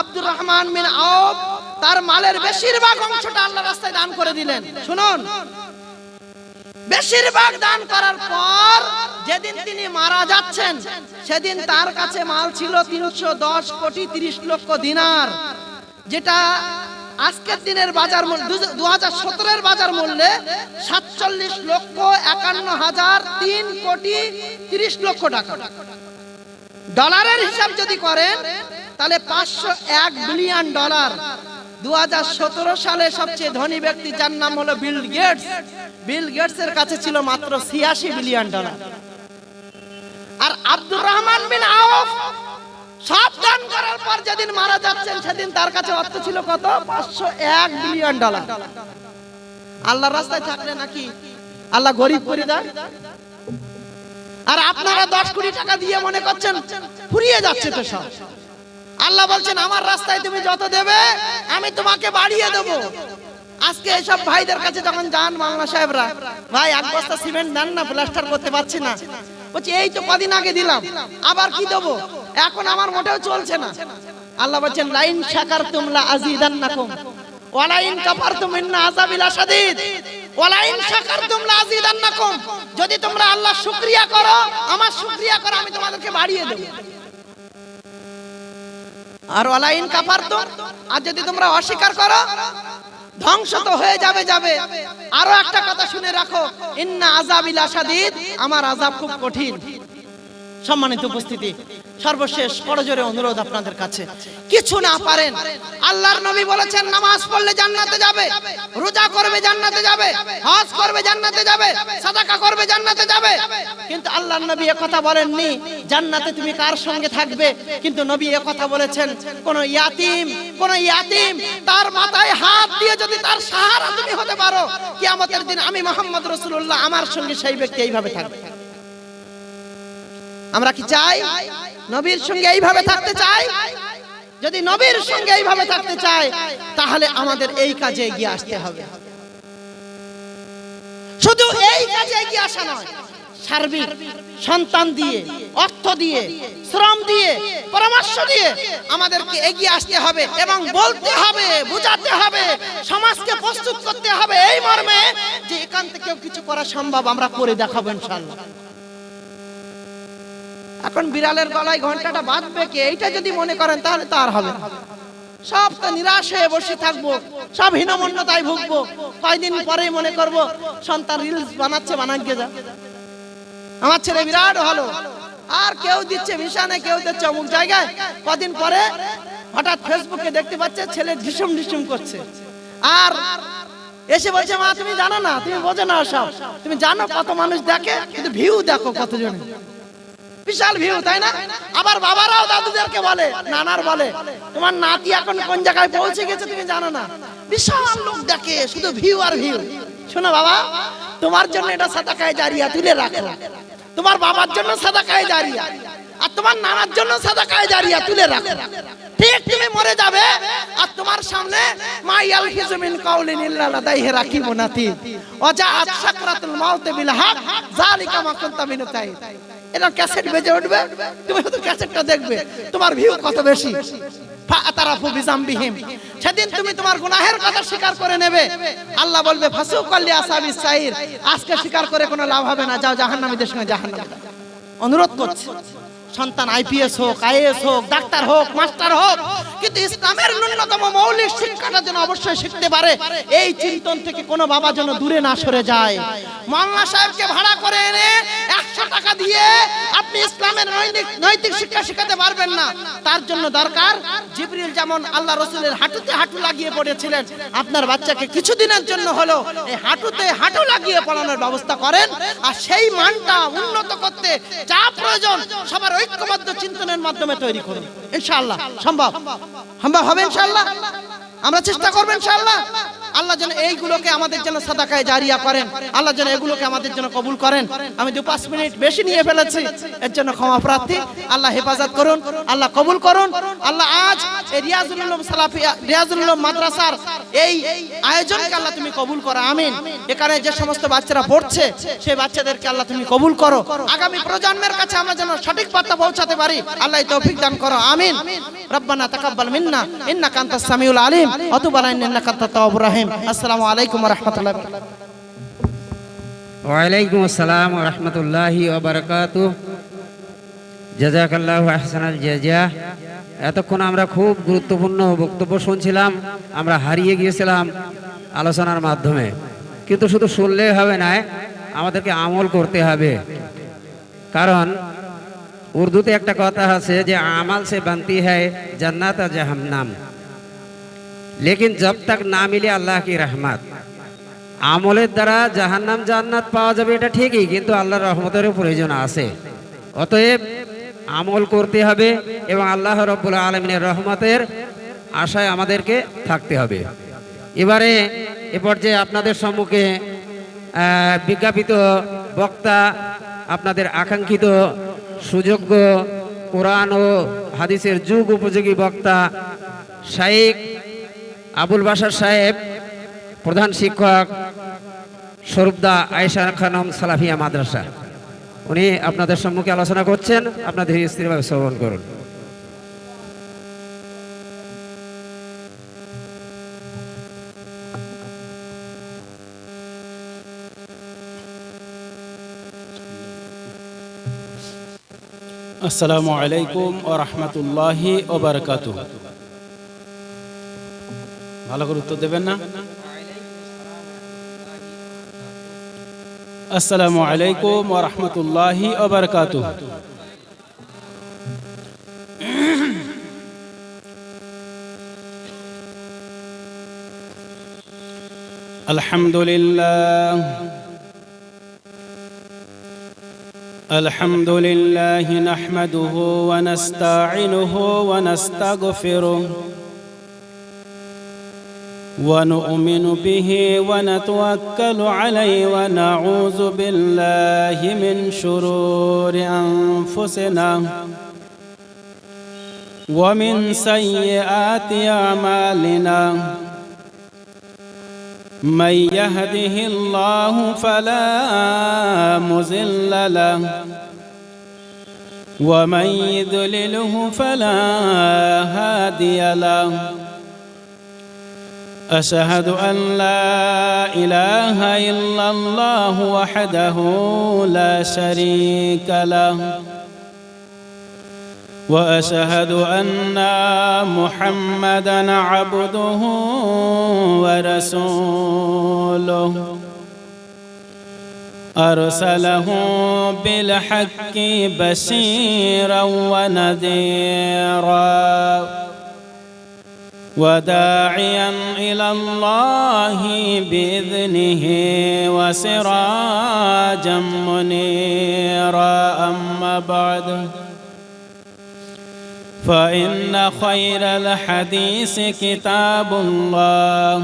আব্দুর রহমান বিন আওফ তার মালের বেশিরভাগ অংশটা আল্লাহর রাস্তায় দান করে দিলেন। শুনুন, বেশিরভাগ দান করার পর যেদিন তিনি মারা যাচ্ছেন সেদিন তার কাছে মাল ছিল 310 কোটি 30 লক্ষ দিনার, যেটা আজকের দিনের বাজার মূল্য 2017 এর বাজার মূল্যে 47,51,003 কোটি 30 লক্ষ টাকা। ডলারের হিসাব যদি করেন তাহলে 501 বিলিয়ন ডলার। 2017 সালে সবচেয়ে ধনী ব্যক্তি যার নাম হলো বিল গেটস, বিল গেটসের কাছে ছিল মাত্র 86 বিলিয়ন ডলার। আর আব্দুর রহমান বিন আওফ সব দান করার পর যেদিন মারা যাচ্ছেন সেদিন তার কাছে অর্থ ছিল কত? 501 বিলিয়ন ডলার। আল্লাহর রাস্তায় থাকলে নাকি আল্লাহ গরিব করে দেয়? আর আপনারা 10 কোটি টাকা দিয়ে মনে করছেন ফুরিয়ে যাচ্ছে তো সব। আল্লাহ বলছেন, আমার রাস্তায় তুমি যত দেবে আমি তোমাকে বাড়িয়ে দেব। আজকে এইসব ভাইদের কাছে যখন যান মাওলানা সাহেবরা, ভাই এক বস্তা সিমেন্ট দেন না, প্লাস্টার করতে পারছি না। বলছি এই তো কদিন আগে দিলাম, আবার কি দেবো, এখন আমার মোটেও চলছে না। আল্লাহ বলছেন, লাইন শাকারতুম লা আযীদান্নাকুম ওয়া লাইন কাফারতুম ইন্না আযাবি লাশাদীদ ওয়া লাইন শাকারতুম লা আযীদান্নাকুম। যদি তোমরা আল্লাহর শুকরিয়া করো, আমার শুকরিয়া করো, আমি তোমাদেরকে বাড়িয়ে দেব। আর ওয়া লাইন কাফারতুম, আর যদি তোমরা অস্বীকার করো ধ্বংস তো হয়ে যাবে যাবে। আরো একটা কথা শুনে রাখো, ইন্না আযাবি লাশাদীদ, আমার আযাব খুব কঠিন। সম্মানিত উপস্থিতি, সর্বশেষ করজোরে অনুরোধ আপনাদের কাছে, কিছু না পারেন, আল্লাহর নবী বলেছেন নামাজ পড়লে জান্নাতে যাবে, রোজা করবে জান্নাতে যাবে, হজ করবে জান্নাতে যাবে, সাদাকা করবে জান্নাতে যাবে। কিন্তু আল্লাহর নবী একথা বলেননি জান্নাতে তুমি কার সঙ্গে থাকবে। কিন্তু নবী একথা বলেছেন, কোন ইয়াতিম তার মাথায় হাত দিয়ে যদি তার সাহারা তুমি হতে পারো, কিয়ামতের দিন আমি মুহাম্মদ রাসূলুল্লাহ আমার সঙ্গে সেই ব্যক্তি এইভাবে থাকবে। আমরা কি চাই নবীর সঙ্গে এইভাবে থাকতে চাই? যদি নবীর সঙ্গে এইভাবে থাকতে চাই তাহলে আমাদের এই কাজে এগিয়ে আসতে হবে। শুধু এই কাজে এগিয়ে আসা নয়, সার্বিক সন্তান দিয়ে, অর্থ দিয়ে, শ্রম দিয়ে, পরামর্শ দিয়ে আমাদেরকে এগিয়ে আসতে হবে এবং বলতে হবে, বোঝাতে হবে, সমাজকে প্রস্তুত করতে হবে এই মর্মে যে এখান থেকেও কিছু করা সম্ভব, আমরা করে দেখাবো ইনশাআল্লাহ। এখন বিড়ালের গলায় ঘন্টাটা বাঁধবে কে, এইটা যদি মনে করেন তাহলে তো আর হবে না। সব তো নিরাশ হয়ে বসে থাকবো, সব হীনমন্যতায় ভুগবো। কয়দিন পরেই মনে করবো সন্তান রিলস বানাচ্ছে, বানাকে যা, আমার ছেলে বিরাট ভালো, আর কেউ দিচ্ছে ভিশানে, কেউ দিচ্ছে অমুক জায়গায়। কদিন পরে হঠাৎ ফেসবুকে দেখতে পাচ্ছে ছেলে ঢিসুম ঢিসুম করছে, আর এসে বলছে, মা তুমি জানো না, তুমি বোঝো না সব, তুমি জানো কত মানুষ দেখে, কিন্তু ভিউ দেখো কতজন, বিশাল ভিউ, তাই না? আবার বাবারাও দাদুদেরকে বলে, নানার বলে, তোমার নাতি এখন কোন জায়গায় পৌঁছে গেছে তুমি জানো না, বিশাল লোক দেখে, শুধু ভিউ আর ভিউ। শোনো বাবা, তোমার জন্য এটা সাদাকায়ে জারিয়া তুলে রাখো, তোমার বাবার জন্য সাদাকায়ে জারিয়া, আর তোমার নানার জন্য সাদাকায়ে জারিয়া তুলে রাখো। ঠিক তুমি মরে যাবে আর তোমার সামনে মা ইয়ালফিজু মিন কাউলিন ইল্লা লাদাইহি রাকিবুন আতীদ ওয়া জাআত সাকরাতুল মাউত বিল হক যালিকা মা কুনতা মিনহু তাইদ। এটা ক্যাসেট বেজে উঠবে, তুমি শুধু ক্যাসেটটা দেখবে, তোমার ভিউ কত বেশি। ফাতারাফু বিজামবিহিম, সেদিন তুমি তোমার গুনাহের কথা স্বীকার করে নেবে। আল্লাহ বলবে ফাসুকাল্লি আসহাবিস সাইর, আজকে স্বীকার করে কোনো লাভ হবে না, যাও জাহান্নামীদের সঙ্গে জাহান্নামে। অনুরোধ করছি, সন্তান আইপিএস হোক, আইএএস হোক, ডাক্তার হোক, মাস্টার হোক, কিন্তু ইসলামের ন্যূনতম মৌলিক শিক্ষাটা যেন অবশ্যই শিখতে পারে। এই চিন্তন থেকে কোনো বাবা যেন দূরে না সরে যায়। মাওলানা সাহেবকে ভাড়া করে এনে 100 টাকা দিয়ে আপনি ইসলামের নৈতিক শিক্ষা শেখাতে পারবেন না। তার জন্য দরকার, জিবরিল যেমন আল্লাহ রাসূলের হাঁটুতে হাঁটু লাগিয়ে পড়েছিলেন, আপনার বাচ্চাকে কিছুদিনের জন্য হলো এই হাঁটুতে হাঁটু লাগিয়ে পড়ানোর ব্যবস্থা করেন। আর সেই মানটা উন্নত করতে যা প্রয়োজন সবার ঐক্যবদ্ধ চিন্তনের মাধ্যমে তৈরি করুন। ইনশাআল্লাহ সম্ভব হবে, ইনশাআল্লাহ আমরা চেষ্টা করব ইনশাআল্লাহ। আল্লাহ যেন এইগুলোকে আমাদের জন্য সাদাকায়ে জারিয়া করেন, আল্লাহ যেন এগুলোকে আমাদের জন্য কবুল করেন। আমি 2-5 মিনিট বেশি নিয়ে ফেলেছি, এর জন্য ক্ষমা প্রার্থী। আল্লাহ হেফাজত করুন, আল্লাহ কবুল করুন। আল্লাহ আজ এই রিয়াজুল উলুম সালাফিয়া, রিয়াজুল উলুম মাদ্রাসার এই আয়োজনকে আল্লাহ তুমি কবুল করো, আমিন। এখানে যে সমস্ত বাচ্চারা পড়ছে সেই বাচ্চাদেরকে আল্লাহ তুমি কবুল করো, আগামী প্রজন্মের কাছে আমরা যেন সঠিক বার্তা পৌঁছাতে পারি, আল্লাহ তৌফিক দান করো, আমিন। রব্বানা তাকাব্বাল মিন্না ইন্নাকা আনতাস সামিউল আলিম ওয়া তুব আলাইনা ইন্নাকা আনতাত তাওয়াবুর রহিম। আসসালামু আলাইকুম ওয়া রাহমাতুল্লাহি ওয়া বারাকাতুহু। ওয়ালাইকুম আসসালাম ওয়া রাহমাতুল্লাহি ওয়া বারাকাতুহু। জাযাকাল্লাহু আহসানাল জাযা। এতক্ষণ আমরা খুব গুরুত্বপূর্ণ বক্তব্য শুনছিলাম, আমরা হারিয়ে গিয়েছিলাম আলোচনার মাধ্যমে। কিন্তু শুধু শুনলে হবে না, আমাদেরকে আমল করতে হবে। কারণ উর্দুতে একটা কথা আছে যে আমাল সে বানতি হ্যায় জান্নাত আর জাহান্নাম, লেকিন জব তক না মিলে আল্লাহ কি রহমত। আমলের দ্বারা জাহান্নাম জান্নাত পাওয়া যাবে এটা ঠিকই, কিন্তু আল্লাহর রহমতেরও প্রয়োজন আছে। অতএব আমল করতে হবে এবং আল্লাহ রাব্বুল আলামিনের রহমতের আশায় আমাদেরকে থাকতে হবে। এবারে এ পর্যায়ে আপনাদের সম্মুখে বিজ্ঞাপিত বক্তা, আপনাদের আকাঙ্ক্ষিত সুযোগ্য কোরআন ও হাদিসের যুগ উপযোগী বক্তা শাইখ আবুল বাশার সাহেব, প্রধান শিক্ষক স্বরূপদা আয়েশা খানম সালাফিয়া মাদ্রাসা, উনি আপনাদের সম্মুখে আলোচনা করছেন। আপনাদের স্থিরভাবে শ্রবণ করুন। আসসালামু আলাইকুম ওয়া রাহমাতুল্লাহি ওয়া বারাকাতুহু। ভালো করে উত্তর দেবেন না? আসসালামু আলাইকুম ওয়া রাহমাতুল্লাহি ওয়া বারাকাতুহু। আলহামদুলিল্লাহ الحمد لله نحمده ونستعينه ونستغفره ونؤمن به ونتوكل عليه ونعوذ بالله من شرور أنفسنا ومن سيئات أعمالنا من يهده الله فلا مضل له ومن يضلله فلا هادي له أشهد أن لا إله إلا الله وحده لا شريك له وأشهد أن محمدًا عبده ورسوله أرسله بالحق بشيرا ونذيرا وداعيا إلى الله بإذنه وسراجا منيرا. أما بعد، فإن خير الحديث كتاب الله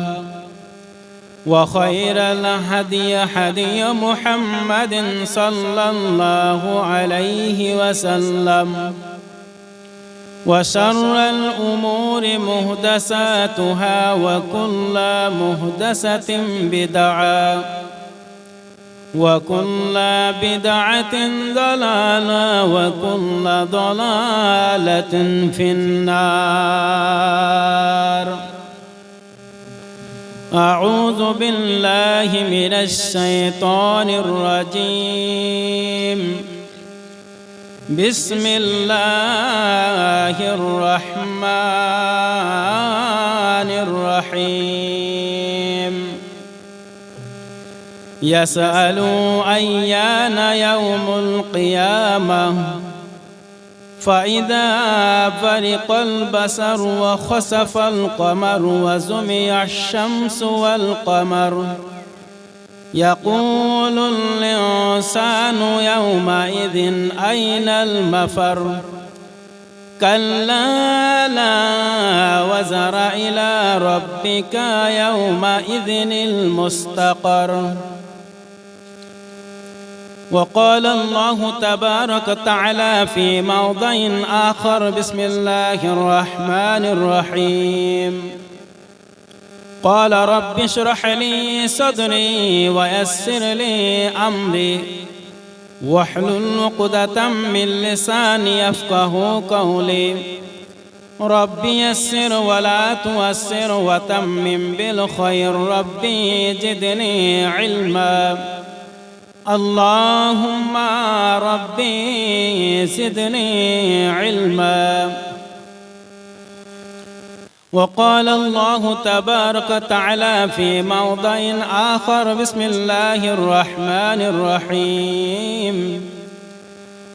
وخير الهدي هدي محمد صلى الله عليه وسلم وشر الأمور محدثاتها وكل محدثة بدعة وكل بدعة ضلالة وكل ضلالة في النار. أعوذ بالله من الشيطان الرجيم. بسم الله الرحمن الرحيم. يسأل أيان يوم القيامة فإذا برق البصر وخسف القمر وجمع الشمس والقمر يقول الإنسان يومئذ أين المفر كلا لا وزر إلى ربك يومئذ المستقر. وقال الله تبارك وتعالى في موضع آخر: بسم الله الرحمن الرحيم. قال رب اشرح لي صدري ويسر لي أمري واحلل عقدة من لساني يفقه قولي. ربي يسر ولا تؤسر وتمم بالخير. ربي زدني علما. اللهم ربي زدني علما. وقال الله تبارك وتعالى في موضع آخر: بسم الله الرحمن الرحيم.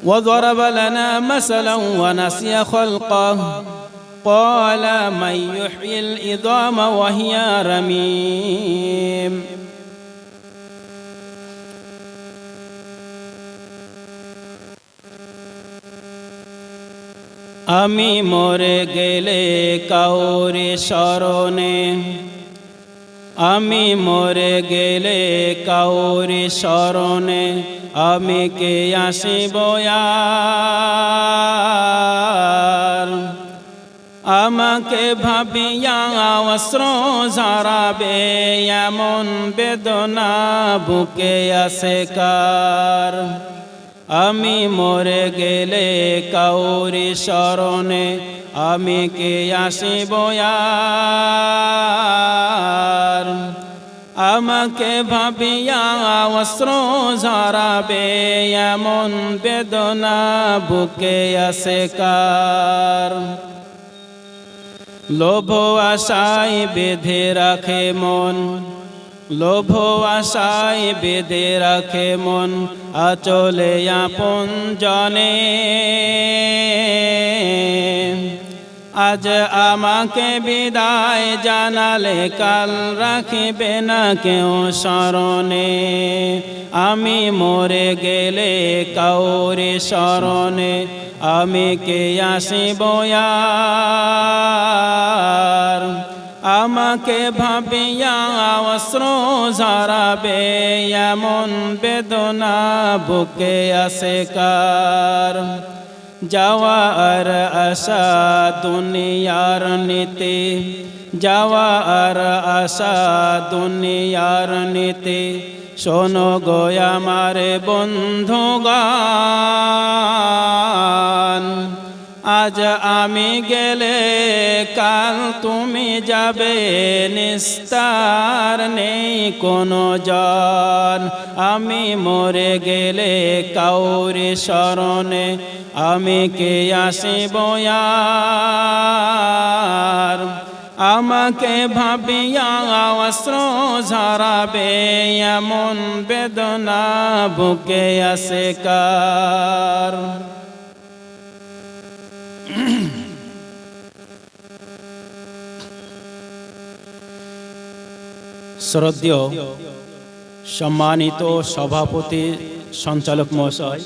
وضرب لنا مثلا ونسي خلقه قال من يحيي العظام وهي رميم. আমি মরে গেলে কাউরে স্মরণে, আমি মরে গেলে কাউরে স্মরণে আমি কে আসিব আর। আমাকে ভাবিয়া অশ্র ঝরাবে এমন বেদনা বুকে আছে কার। আমি মরে গেলে কাউরি স্মরণে আমি কে আসিব আর। আমাকে ভাবিয়া অশ্র ঝরাবে এমন বেদনা বুকে আছে কার। লোভ আশায় বেঁধে রাখে মন, লোভ আশায় বেঁধে রাখে মন আচলে আপন জনে। আজ আমাকে বিদায় জানালে কাল রাখিবে না কেউ স্মরণে। আমি মরে গেলে কাউরে স্মরণে আমি কে আসিব আর। আমাকে ভাবিয়া অশ্র ঝরাবে এমন বেদনা বুকে আছে কার। যাওয়ার আশা দুনিয়ার নীতি, যাওয়ার আশা দুনিয়ার নীতি। শোনো গো আমার বন্ধুগণ, আজ আমি গেলে কাল তুমি যাবে নিস্তার নেই কোনো জন। আমি মরে গেলে কাউরি স্মরণে আমি কে আসিব আর। আমাকে ভাবিয়া অশ্র ঝরাবে এমন বেদনা বুকে আছে কার। শ্রদ্ধেয় সম্মানিত সভাপতি সঞ্চালক মহাশয়,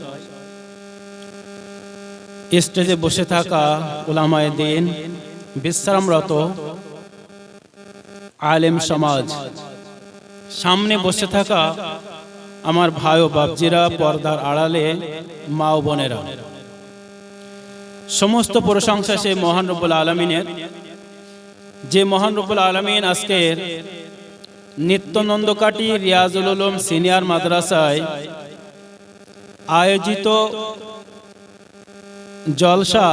স্টেজে বসে থাকা উলামায়ে দ্বীন, বিশ্রামরত আলেম সমাজ, সামনে বসে থাকা আমার ভাই ও বাপজিরা, পর্দার আড়ালে মা ও বোনেরা, সমস্ত প্রশংসা সে মহান রব্বুল আলামিনের, যে মহান রব্বুল আলামিন আজকের নিত্যনন্দকাটি রিয়াজুল উলুম সিনিয়র মাদ্রাসায় আয়োজিত জলসা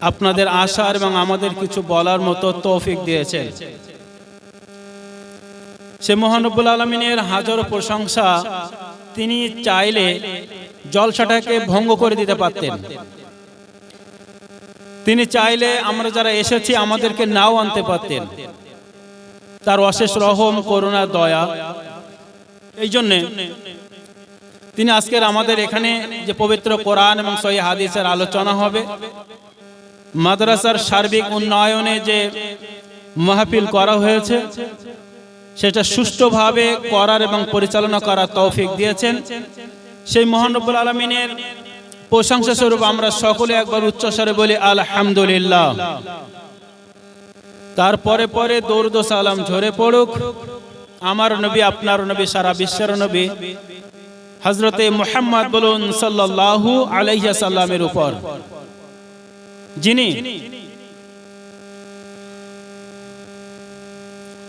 আপনাদের আশার এবং আমাদের কিছু বলার মতো তৌফিক দিয়েছেন। সে মহান রব্বুল আলামিনের হাজারো প্রশংসা। তিনি চাইলে জলসাটাকে ভঙ্গ করে দিতে পারতেন। তিনি চাইলে আমরা যারা এসেছি আমাদেরকে নাও আনতে পারতেন। তার অশেষ রহম, করুণা, দয়া। এই জন্যে তিনি আজকের আমাদের এখানে যে পবিত্র কোরআন এবং সহিহ হাদিসের আলোচনা হবে, মাদ্রাসার সার্বিক উন্নয়নে যে মাহফিল করা হয়েছে সেটা সুষ্ঠুভাবে করার এবং পরিচালনা করার তৌফিক দিয়েছেন। সেই মহান রব্বুল আলামিনের প্রশংসা স্বরূপ আমরা সকলে একবার উচ্চস্বরে বলি আলহামদুলিল্লাহ। তারপরে পরে দরুদ ও সালাম ঝরে পড়ুক আমার নবী, আপনার নবী, সারা বিশ্বের নবী হযরতে মুহাম্মদ বলুন সাল্লাল্লাহু আলাইহি সাল্লামের উপর, যিনি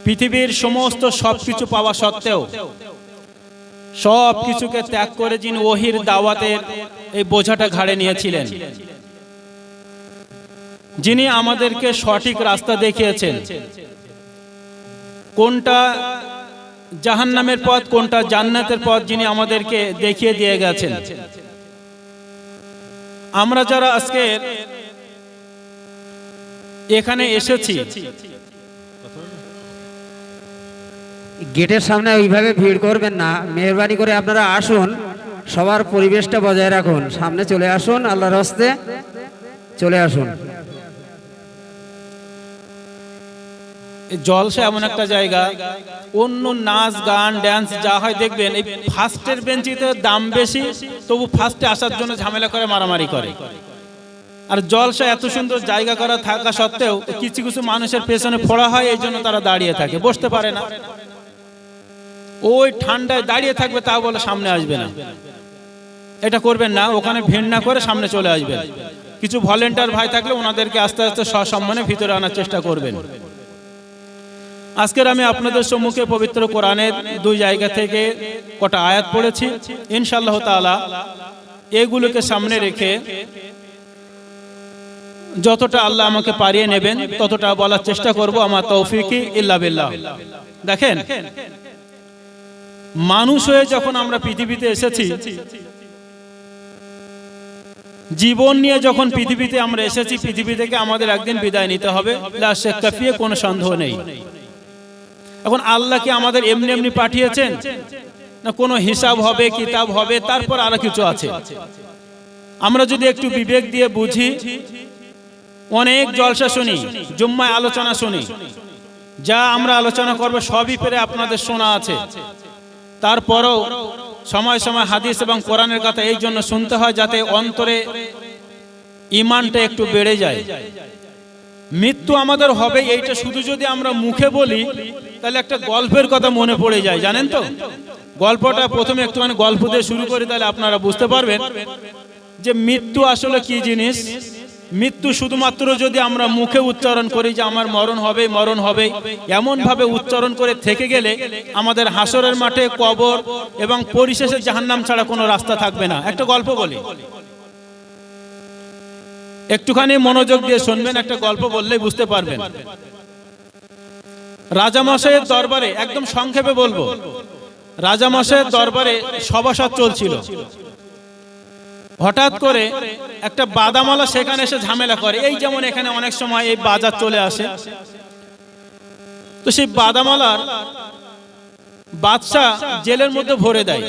পৃথিবীর সমস্ত সবকিছু পাওয়া সত্ত্বেও সব কিছুকে ত্যাগ করে যিনি ওহির দাওয়াতের এই বোঝাটা ঘাড়ে নিয়েছিলেন, যিনি আমাদেরকে সঠিক রাস্তা দেখিয়েছেন, কোনটা জাহান্নামের পথ কোনটা জান্নাতের পথ যিনি আমাদেরকে দেখিয়ে দিয়ে গেছেন। আমরা যারা আজকে এখানে এসেছি, গেটের সামনে ওইভাবে ভিড় করবেন না, মেহরবানি করে আপনারা আসুন, সবার পরিবেশটা বজায় রাখুন, সামনে চলে আসুন, আল্লাহর হস্তে চলে আসুন। জলসা এমন একটা জায়গা, অন্য নাচ গান ড্যান্স যা হয় দেখবেন, এই ফার্স্টের বেঞ্চিতে দাম বেশি, তবু ফার্স্টে আসার জন্য ঝামেলা করে, মারামারি করে। আর জলসা এত সুন্দর জায়গা করা থাকা সত্ত্বেও কিছু কিছু মানুষের পেছনে ফোড়া হয়, এই জন্য তারা দাঁড়িয়ে থাকে, বসতে পারে না। ওই ঠান্ডায় দাঁড়িয়ে থাকবে, তা বলে সামনে আসবে না। এটা করবেন না, ওখানে ভিড় না করে সামনে চলে আসবেন। কিছু ভলেন্টিয়ার ভাই থাকলে ওনাদেরকে আস্তে আস্তে সসম্মানে ভিতরে আনার চেষ্টা করবেন। আজকের আমি আপনাদের সম্মুখে পবিত্র কোরআনের দুই জায়গা থেকে কটা আয়াত পড়েছি। ইনশাআল্লাহ তাআলা এগুলোকে সামনে রেখে যতটা আল্লাহ আমাকে পারিয়ে নেবেন ততটা বলার চেষ্টা করব। আমার তৌফিকি ইল্লা বিল্লাহ। দেখেন, মানুষ হয়ে যখন আমরা পৃথিবীতে এসেছি, জীবন নিয়ে যখন পৃথিবীতে আমরা এসেছি, পৃথিবী থেকে আমাদের একদিন বিদায় নিতে হবে, লা শাক্কা ফিহি, কোনো সন্দেহ নেই। এখন আল্লাহ কি আমাদের এমনি এমনি পাঠিয়েছেন, না কোনো হিসাব হবে, কিতাব হবে, তারপর আরো কিছু আছে? আমরা যদি একটু বিবেক দিয়ে বুঝি, অনেক জলসা শুনি, জুম্মায় আলোচনা শুনি, যা আমরা আলোচনা করব সবই পেরে আপনাদের শোনা আছে। তারপরও সময় সময় হাদিস এবং কোরআনের কথা এই জন্য শুনতে হয় যাতে অন্তরে ঈমানটা একটু বেড়ে যায়। মৃত্যু আমাদের হবে, এইটা শুধু যদি আমরা মুখে বলি তাহলে একটা গল্পের কথা মনে পড়ে যায়, জানেন তো? গল্পটা প্রথমে একটুখানি গল্প দিয়ে শুরু করি, তাহলে আপনারা বুঝতে পারবেন যে মৃত্যু আসলে কি জিনিস। মৃত্যু শুধুমাত্র যদি আমরা মুখে উচ্চারণ করি যে আমার মরণ হবে, মরণ হবে, এমন ভাবে উচ্চারণ করে থেকে গেলে আমাদের হাসরের মাঠে কবর এবং পরিশেষে জাহান্নাম ছাড়া কোনো রাস্তা থাকবে না। একটা গল্প বলি, একটুখানি মনোযোগ দিয়ে শুনবেন, একটা গল্প বললেই বুঝতে পারবেন। রাজামশাইয়ের দরবারে, একদম সংক্ষেপে বলবো, রাজামশাইয়ের দরবারে সভাসদ চলছিল। হঠাৎ করে একটা বাদামালা সেখানে এসে ঝামেলা করে, এই যেমন এখানে অনেক সময় এই বাজার চলে আসে। তো সেই বাদামালার বাদশা জেলের মধ্যে ভরে দেয়।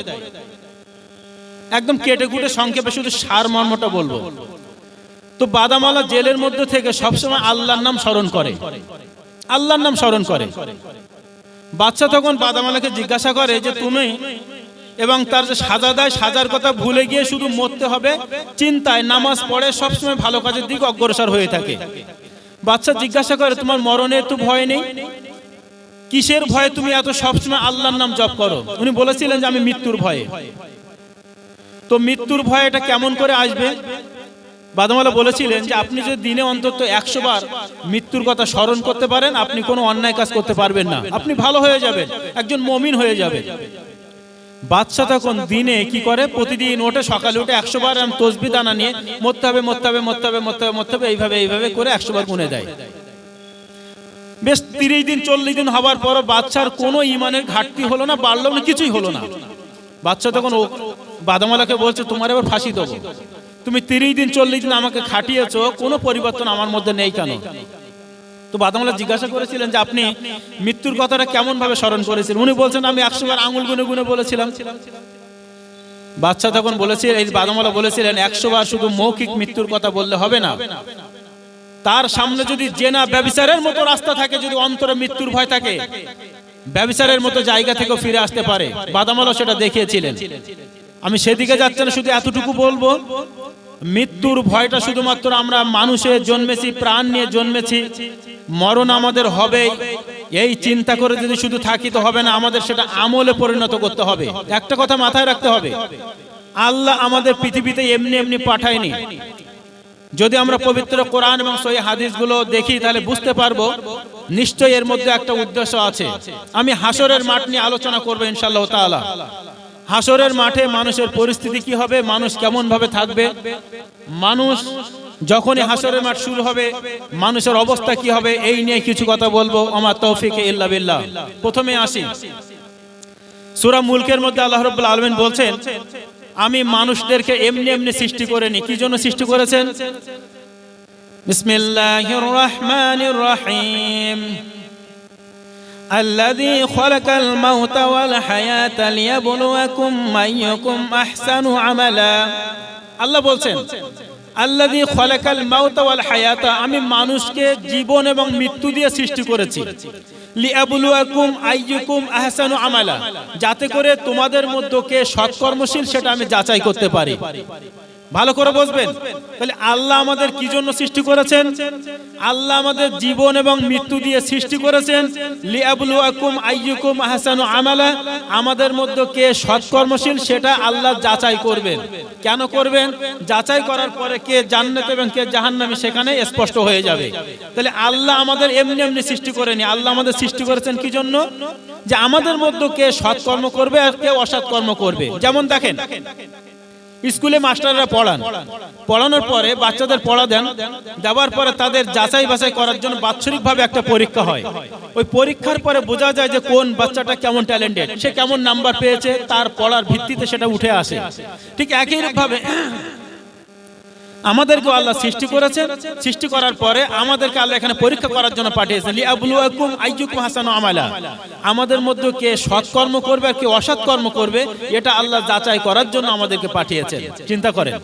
একদম কেটে কুটে সংক্ষেপে শুধু সারমর্মটা বলবো। তো বাদামালা জেলের মধ্যে থেকে সবসময় আল্লাহর নাম স্মরণ করে, আল্লাহর নাম স্মরণ করে। বাদশা তখন বাদামালাকে জিজ্ঞাসা করে যে তুমি, এবং তার যে সাজা দেয়, সাজার কথা ভুলে গিয়ে শুধু মরতে হবে চিন্তায়, নামাজ পড়ে সবসময় ভালো কাজের দিকে অগ্রসর হয়ে থাকে। বাদশা জিজ্ঞাসা করে তোমার মরণের তো ভয় নেই, কিসের ভয়ে তুমি এত সবসময় আল্লাহর নাম জপ করো? উনি বলেছিলেন যে আমি মৃত্যুর ভয়ে। তো মৃত্যুর ভয় এটা কেমন করে আসবে? বাদামালা বলেছিলেন যে আপনি যদি দিনে অন্তত 100 বার মৃত্যুর কথা স্মরণ করতে পারেন, আপনি কোনো অন্যায় কাজ করতে পারবেন না, আপনি ভালো হয়ে যাবেন, একজন মুমিন হয়ে যাবেন। বাদশা তখন দিনে কি করে, প্রতিদিন ওঠে, সকালে উঠে 100 বার তসবিহ দানা নিয়ে মরতে হবে, মরতে হবে, মরতে হবে, মরতে হবে, মরতে হবে, এইভাবে করে 100 বার গুনে দেয়। বেশ 30 দিন 40 দিন হওয়ার পর বাদশার কোনো ইমানের ঘাটতি হলো না, বাড়লো না, কিছুই হলো না। বাদশা তখন বাদামালাকে বলছে তোমার এবার ফাঁসি দেবো, তুমি 30 দিন 40 দিন আমাকে খাটিয়েছো, কোনো পরিবর্তন আমার মধ্যে নেই কেন? তো বাদামালা জিজ্ঞাসা করেছিলেন যে আপনি মৃত্যুর কথাটা কেমন ভাবে স্মরণ করেছিলেন? উনি বলছেন আমি 100 বার আঙুল গুনে গুনে বলেছিলাম। বাদশা তখন বলেছিলেন, এই বাদামালা বলেছিলেন 100 বার শুধু মৌখিক মৃত্যুর কথা বললে হবে না, তার সামনে যদি জেনা ব্যভিচারের মতো রাস্তা থাকে, যদি অন্তরে মৃত্যুর ভয় থাকে, ব্যভিচারের মতো জায়গা থেকে ফিরে আসতে পারে। বাদামালা সেটা দেখিয়েছিলেন। আমি সেদিকে যাচ্ছি না, শুধু এতটুকু বলবো মৃত্যুর ভয়টা শুধুমাত্র আমরা মানুষের জন্মেছি, প্রাণ নিয়ে জন্মেছি, মরণ আমাদের হবে, এই চিন্তা করে যদি শুধু থাকি তো হবে না, আমাদের সেটা আমলে পরিণত করতে হবে। একটা কথা মাথায় রাখতে হবে, আল্লাহ আমাদের পৃথিবীতে এমনি এমনি পাঠায়নি। যদি আমরা পবিত্র কোরআন এবং সহিহ হাদিসগুলো দেখি তাহলে বুঝতে পারবো নিশ্চয়ই এর মধ্যে একটা উদ্দেশ্য আছে। আমি হাসরের মাঠ নিয়ে আলোচনা করবো ইনশাআল্লাহ তাআলা। হাসরের মাঠে মানুষের পরিস্থিতি কি হবে, মানুষ কেমন ভাবে থাকবে, মানুষ যখনই হাসরের মাঠ শুরু হবে মানুষের অবস্থা কি হবে, এই নিয়ে কিছু কথা বলবো। আমার তৌফিক ইল্লা বিল্লাহ। প্রথমে আসি সূরা মুলকের মধ্যে আল্লাহ রাব্বুল আলামিন বলছেন, আমি মানুষদেরকে এমনি এমনি সৃষ্টি করিনি। কি জন্য সৃষ্টি করেছেন? বিসমিল্লাহির রহমানির রহিম। আল্লাযী খালাকাল মাউতা ওয়াল হায়াতা লিয়াবলুয়াকুম আইয়ুকুম আহসানু আমালা। আল্লাহ বলছেন, আল্লাযী খালাকাল মাউতা ওয়াল হায়াতা, আমি মানুষকে জীবন এবং মৃত্যু দিয়ে সৃষ্টি করেছি। লিয়াবলুয়াকুম আইয়ুকুম আহসানু আমালা, যাতে করে তোমাদের মধ্যে কে সৎকর্মশীল সেটা আমি যাচাই করতে পারি। ভালো করে বুঝবেন। তাহলে আল্লাহ আমাদের কি জন্য সৃষ্টি করেছেন? আল্লাহ আমাদের জীবন এবং মৃত্যু দিয়ে সৃষ্টি করেছেন। লিয়াবলুয়াকুম আইয়ুকুম আহসানু আমালা, আমাদের মধ্যে কে সৎকর্মশীল সেটা আল্লাহ যাচাই করবেন। কেন করবেন? যাচাই করার পরে কে জান্নাতে এবং কে জাহান্নামে সেখানে স্পষ্ট হয়ে যাবে। তাহলে আল্লাহ আমাদের এমনি এমনি সৃষ্টি করেনি, আল্লাহ আমাদের সৃষ্টি করেছেন কি জন্য? যে আমাদের মধ্যে কে সৎকর্ম করবে আর কে অসৎকর্ম করবে। যেমন দেখেন, স্কুলে মাস্টাররা পড়ানোর পরে বাচ্চাদের পড়া দেওয়ার পরে তাদের যাচাই বাছাই করার জন্য বাৎসরিকভাবে একটা পরীক্ষা হয়। ওই পরীক্ষার পরে বোঝা যায় যে কোন বাচ্চাটা কেমন ট্যালেন্টেড, সে কেমন নাম্বার পেয়েছে, তার পড়ার ভিত্তিতে সেটা উঠে আসে। ঠিক একই ভাবে আমাদেরকে আল্লাহ সৃষ্টি করেছেন, সৃষ্টি করার পরে আমাদেরকে আল্লাহ এখানে পরীক্ষা করার জন্য পাঠিয়েছেন। লিয়াবলুয়াকুম আইয়ুকুম আহসানু আমালা, আমাদের মধ্যে কে সৎকর্ম করবে আর কে অসৎকর্ম করবে এটা আল্লাহ যাচাই করার জন্য আমাদেরকে পাঠিয়েছেন। চিন্তা করেন,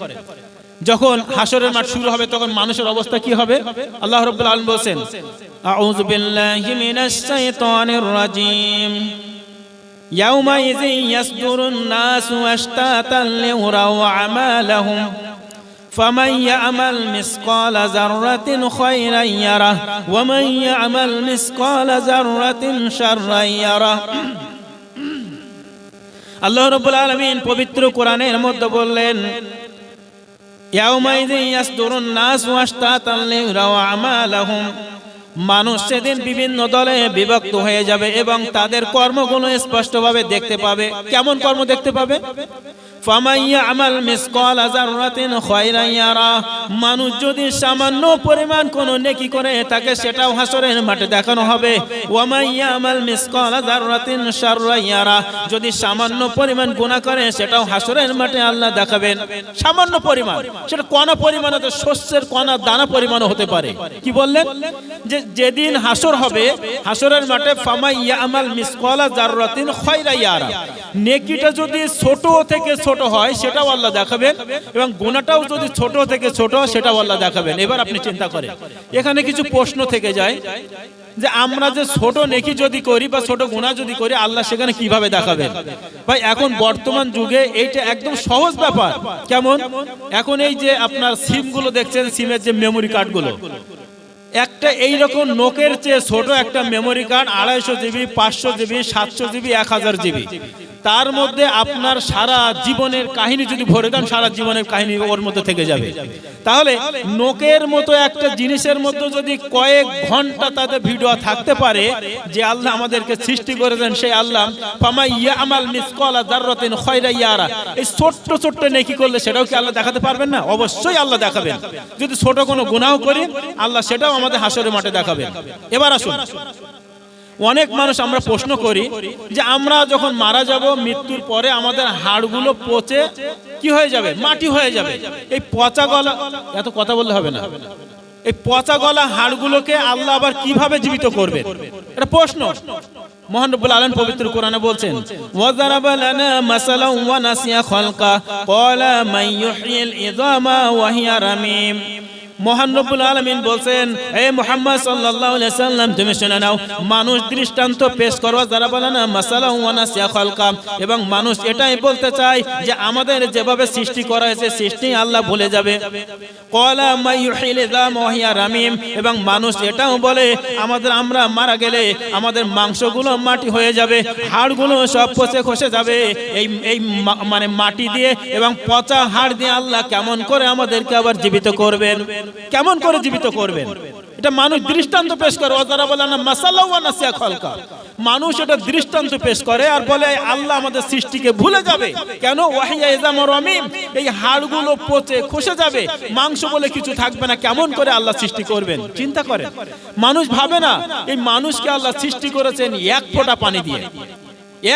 যখন হাসরের মাঠ শুরু হবে তখন মানুষের অবস্থা কি হবে? আল্লাহ রাব্বুল আলামিন বলেন, আউযু বিল্লাহি মিনাশ শাইতানির রাজীম। ইয়াউমা ইযিন ইয়াসদুরুন নাসু আশতাতান লিউরাউ আমালাহুম فمن يعمل مثقال ذرة خيرا يره ومن يعمل مثقال ذرة شرا يره। আল্লাহ রাব্বুল আলামিন পবিত্র কোরআনের মধ্যে বললেন, ইয়াউমা ইযিন ইয়াসদুরুন নাসু আশতাতান লিউরাউ আমালাহুম, মানুষ সেদিন বিভিন্ন দলে বিভক্ত হয়ে যাবে এবং তাদের কর্মগুলো স্পষ্টভাবে দেখতে পাবে। কেমন কর্ম দেখতে পাবে? ফামান ইয়ামাল মিসকালা যাররাতিন খায়রান ইয়ারা, মানুষ যদি সামান্য পরিমাণ কোনো নেকি করে তাকে সেটাও হাসরের মাঠে দেখানো হবে। ওয়া মান ইয়ামাল মিসকালা যাররাতিন শাররান ইয়ারা, যদি সামান্য পরিমাণ গুনাহ করে সেটাও হাসরের মাঠে আল্লাহ দেখাবেন। সামান্য পরিমাণ, সেটা কণা পরিমাণ, তো শস্যের কণা দানা পরিমাণও হতে পারে। কি বললেন? যে যেদিন হাসর হবে হাসরের মাঠে ফামান ইয়ামাল মিসকালা যাররাতিন খায়রান ইয়ারা, নেকিটা যদি ছোট থেকে ছোট হয় সেটাও আল্লাহ দেখাবেন এবং গুনাহটাও যদি ছোট থেকে ছোট সেটাও আল্লাহ দেখাবেন। এবার আপনি চিন্তা করেন, এখানে কিছু প্রশ্ন থেকে যায় যে আমরা যে ছোট নেকি যদি করি বা ছোট গুনাহ যদি করি আল্লাহ সেখানে কিভাবে দেখাবেন? ভাই এখন বর্তমান যুগে এইটা একদম সহজ ব্যাপার। কেমন? এখন এই যে আপনার সিমগুলো দেখছেন, সিমের যে মেমোরি কার্ডগুলো, একটা এইরকম নোকের চেয়ে ছোট একটা memory card 250 GB, 500 GB, 700 GB, 1000 GB, তার মধ্যে আপনার সারা জীবনের কাহিনী যদি ভরে দেন সারা জীবনের কাহিনী ওর মধ্যে থেকে যাবে। তাহলে নোকের মতো একটা জিনিসের মধ্যে যদি কয়েক ঘন্টা তাতে ভিডিও থাকতে পারে, যে আল্লাহ আমাদেরকে সৃষ্টি করেছেন সেই আল্লাহ ফামা ইয়ামাল মিসকালা যাররাতিন খায়রান ইয়ারা, এই ছোট্ট ছোট্ট নেকি করলে সেটাও কি আল্লাহ দেখাতে পারবেন না? অবশ্যই আল্লাহ দেখাবেন। যদি ছোট কোনো গুনাহ করি আল্লাহ সেটাও আমাদের হাসরের মাঠে দেখাবেন। এবার আসুন, অনেক মানুষ আমরা প্রশ্ন করি যে আমরা যখন মারা যাব, মৃত্যুর পরে আমাদের হাড়গুলো পচে কি হয়ে যাবে? মাটি হয়ে যাবে। এই পচা গলা, এত কথা বললে হবে না, এই পচা গলা হাড়গুলোকে আল্লাহ আবার কিভাবে জীবিত করবেন? এটা প্রশ্ন। মহান রব্বুল আলামিন পবিত্র কোরআনে বলছেন, ওয়াযারাবা লানা মাসালান ওয়া নাসিয়া খালকা ক্বালা মান ইউহয়িল ইযামা ওয়া হিয়া রামীম। মহান রব্বুল আলামিন বলছেন, হে মুহাম্মদ সাল্লাল্লাহু আলাইহি সাল্লাম তুমি শুনে নাও, মানুষ দৃষ্টান্ত পেশ করবা যারা বলে না মাসালা ওয়া নাসিয়া খালকা, এবং মানুষ এটাই বলতে চায় যে আমাদের যেভাবে সৃষ্টি করা হয়েছে সৃষ্টি আল্লাহ ভুলে যাবে। ক্বালা মাইয়ুহিল ইযাম ওয়া হিয়া রামিম, এবং মানুষ এটাও বলে আমরা মারা গেলে আমাদের মাংসগুলো মাটি হয়ে যাবে, হাড়গুলো সব পচে খসে যাবে। এই মানে মাটি দিয়ে এবং পচা হাড় দিয়ে আল্লাহ কেমন করে আমাদেরকে আবার জীবিত করবেন, কেমন করে জীবিত করবেন? এটা মানুষ দৃষ্টান্ত পেশ করে। ওয়াজারা বলে না মাসালা ওয়া নাসিয়া খালকা, মানুষ এটা দৃষ্টান্ত পেশ করে আর বলে আল্লাহ আমাদের সৃষ্টিকে ভুলে যাবে। কেন? ওয়াহিয়া ইযাম রামিম, এই হাড়গুলো পচে খসে যাবে, মাংস বলে কিছু থাকবে না, কেমন করে আল্লাহ সৃষ্টি করবেন? চিন্তা করেন। মানুষ ভাবে না এই মানুষকে আল্লাহ সৃষ্টি করেছেন এক ফোঁটা পানি দিয়ে,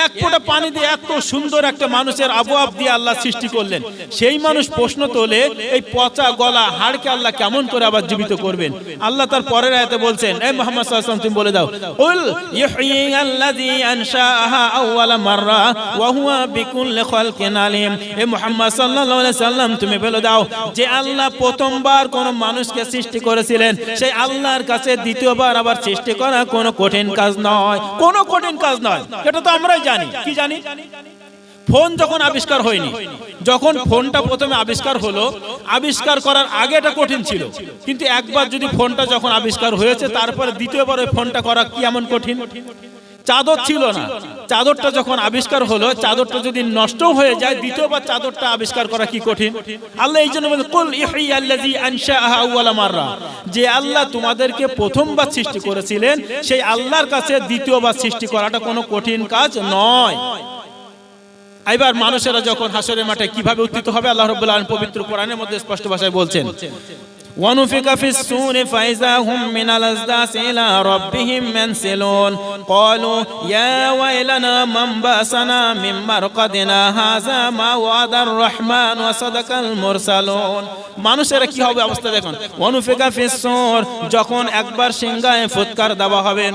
এক ফোঁটা পানি দিয়ে এত সুন্দর একটা মানুষের আবহাওয়া দিয়ে আল্লাহ সৃষ্টি করলেন। সেই মানুষ প্রশ্ন তোলে এই পচা গলা হাড়কে আল্লাহ কেমন করে আবার জীবিত করবেন? আল্লাহ তার পরের আয়াতে বলছেন, এই মুহাম্মদ সাল্লাল্লাহু আলাইহি ওয়াসাল্লাম তুমি বলে দাও, কুল ইউহয়িয়াল্লাযী আনশাআহা আউওয়ালা মাররা ওয়া হুয়া বিকুল্লি খালকিন আলিম। এই মুহাম্মদ সাল্লাল্লাহু আলাইহি ওয়াসাল্লাম তুমি বলে দাও যে আল্লাহ প্রথমবার কোন মানুষকে সৃষ্টি করেছিলেন, সেই আল্লাহর কাছে দ্বিতীয়বার আবার সৃষ্টি করা কোনো কঠিন কাজ নয়, কোনো কঠিন কাজ নয়। এটা তো আমরা জানি। কি জানি? ফোন যখন আবিষ্কার হয়নি, যখন ফোনটা প্রথমে আবিষ্কার হলো, আবিষ্কার করার আগে এটা কঠিন ছিল, কিন্তু একবার যদি ফোনটা যখন আবিষ্কার হয়েছে তারপরে দ্বিতীয়বার ওই ফোনটা করা কি এমন কঠিন? চাদর ছিল না, চাদরটা যখন আবিষ্কার হলো, চাদরটা যদি নষ্ট হয়ে যায় দ্বিতীয়বার চাদরটা আবিষ্কার করা কি কঠিন? আল্লাহ এই জন্য বলেন কুল ইউহয়িয়াল্লাযী আনশাআহা আউওয়ালা মাররা, যে আল্লাহ তোমাদেরকে প্রথমবার সৃষ্টি করেছিলেন সেই আল্লাহর কাছে দ্বিতীয়বার সৃষ্টি করাটা কোনো কঠিন কাজ নয়। এবার মানুষেরা যখন হাসরের মাঠে কিভাবে উত্থিত হবে আল্লাহ রাব্বুল আলামিন পবিত্র কোরআনের মধ্যে স্পষ্ট ভাষায় বলছেন, وَنُفِخَ فِي الصُّورِ فَإِذَا هُمْ مِنَ الْأَصْدَاثِ إِلَى رَبِّهِمْ يَنْسِلُونَ قَالُوا يَا وَيْلَنَا مَنْ بَعَثَنَا مِنْ مَرْقَدِنَا هَذَا مَا وَعَدَ الرَّحْمَنُ وَصَدَقَ الْمُرْسَلُونَ। মানুষেরা কি হবে অবস্থা দেখুন। وَنُفِخَ فِي الصُّورِ, যখন একবার সিংহায় ফুৎকার দেওয়া হবে,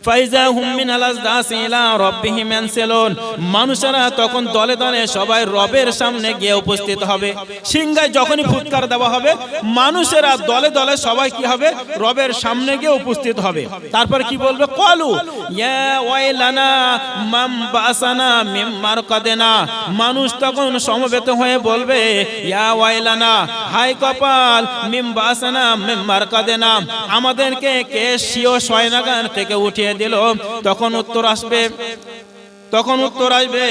ফাইজা হুম মিনাল আসদাসি ইলা রাব্বিহিম ইয়ানসিলুন, মানুষেরা তখন দলে দলে সবাই রবের সামনে গিয়ে উপস্থিত হবে। সিংহায় যখনই ফুৎকার দেওয়া হবে মানুষেরা দলে দলে সবাই কি হবে? রবের সামনে গিয়ে উপস্থিত হবে। তারপর কি বলবে? ক্বালু ইয়া ওয়াইলানা মান বাসানা মিন মারকাদিনা, মানুষ তখন সমবেত হয়ে বলবে ইয়া ওয়াইলানা, হায় কপাল, মিন বাসানা মিন মারকাদিনা, আমাদেরকে কে শিও শয়নাগার থেকে উঠিয়ে দিল। তখন উত্তর আসবে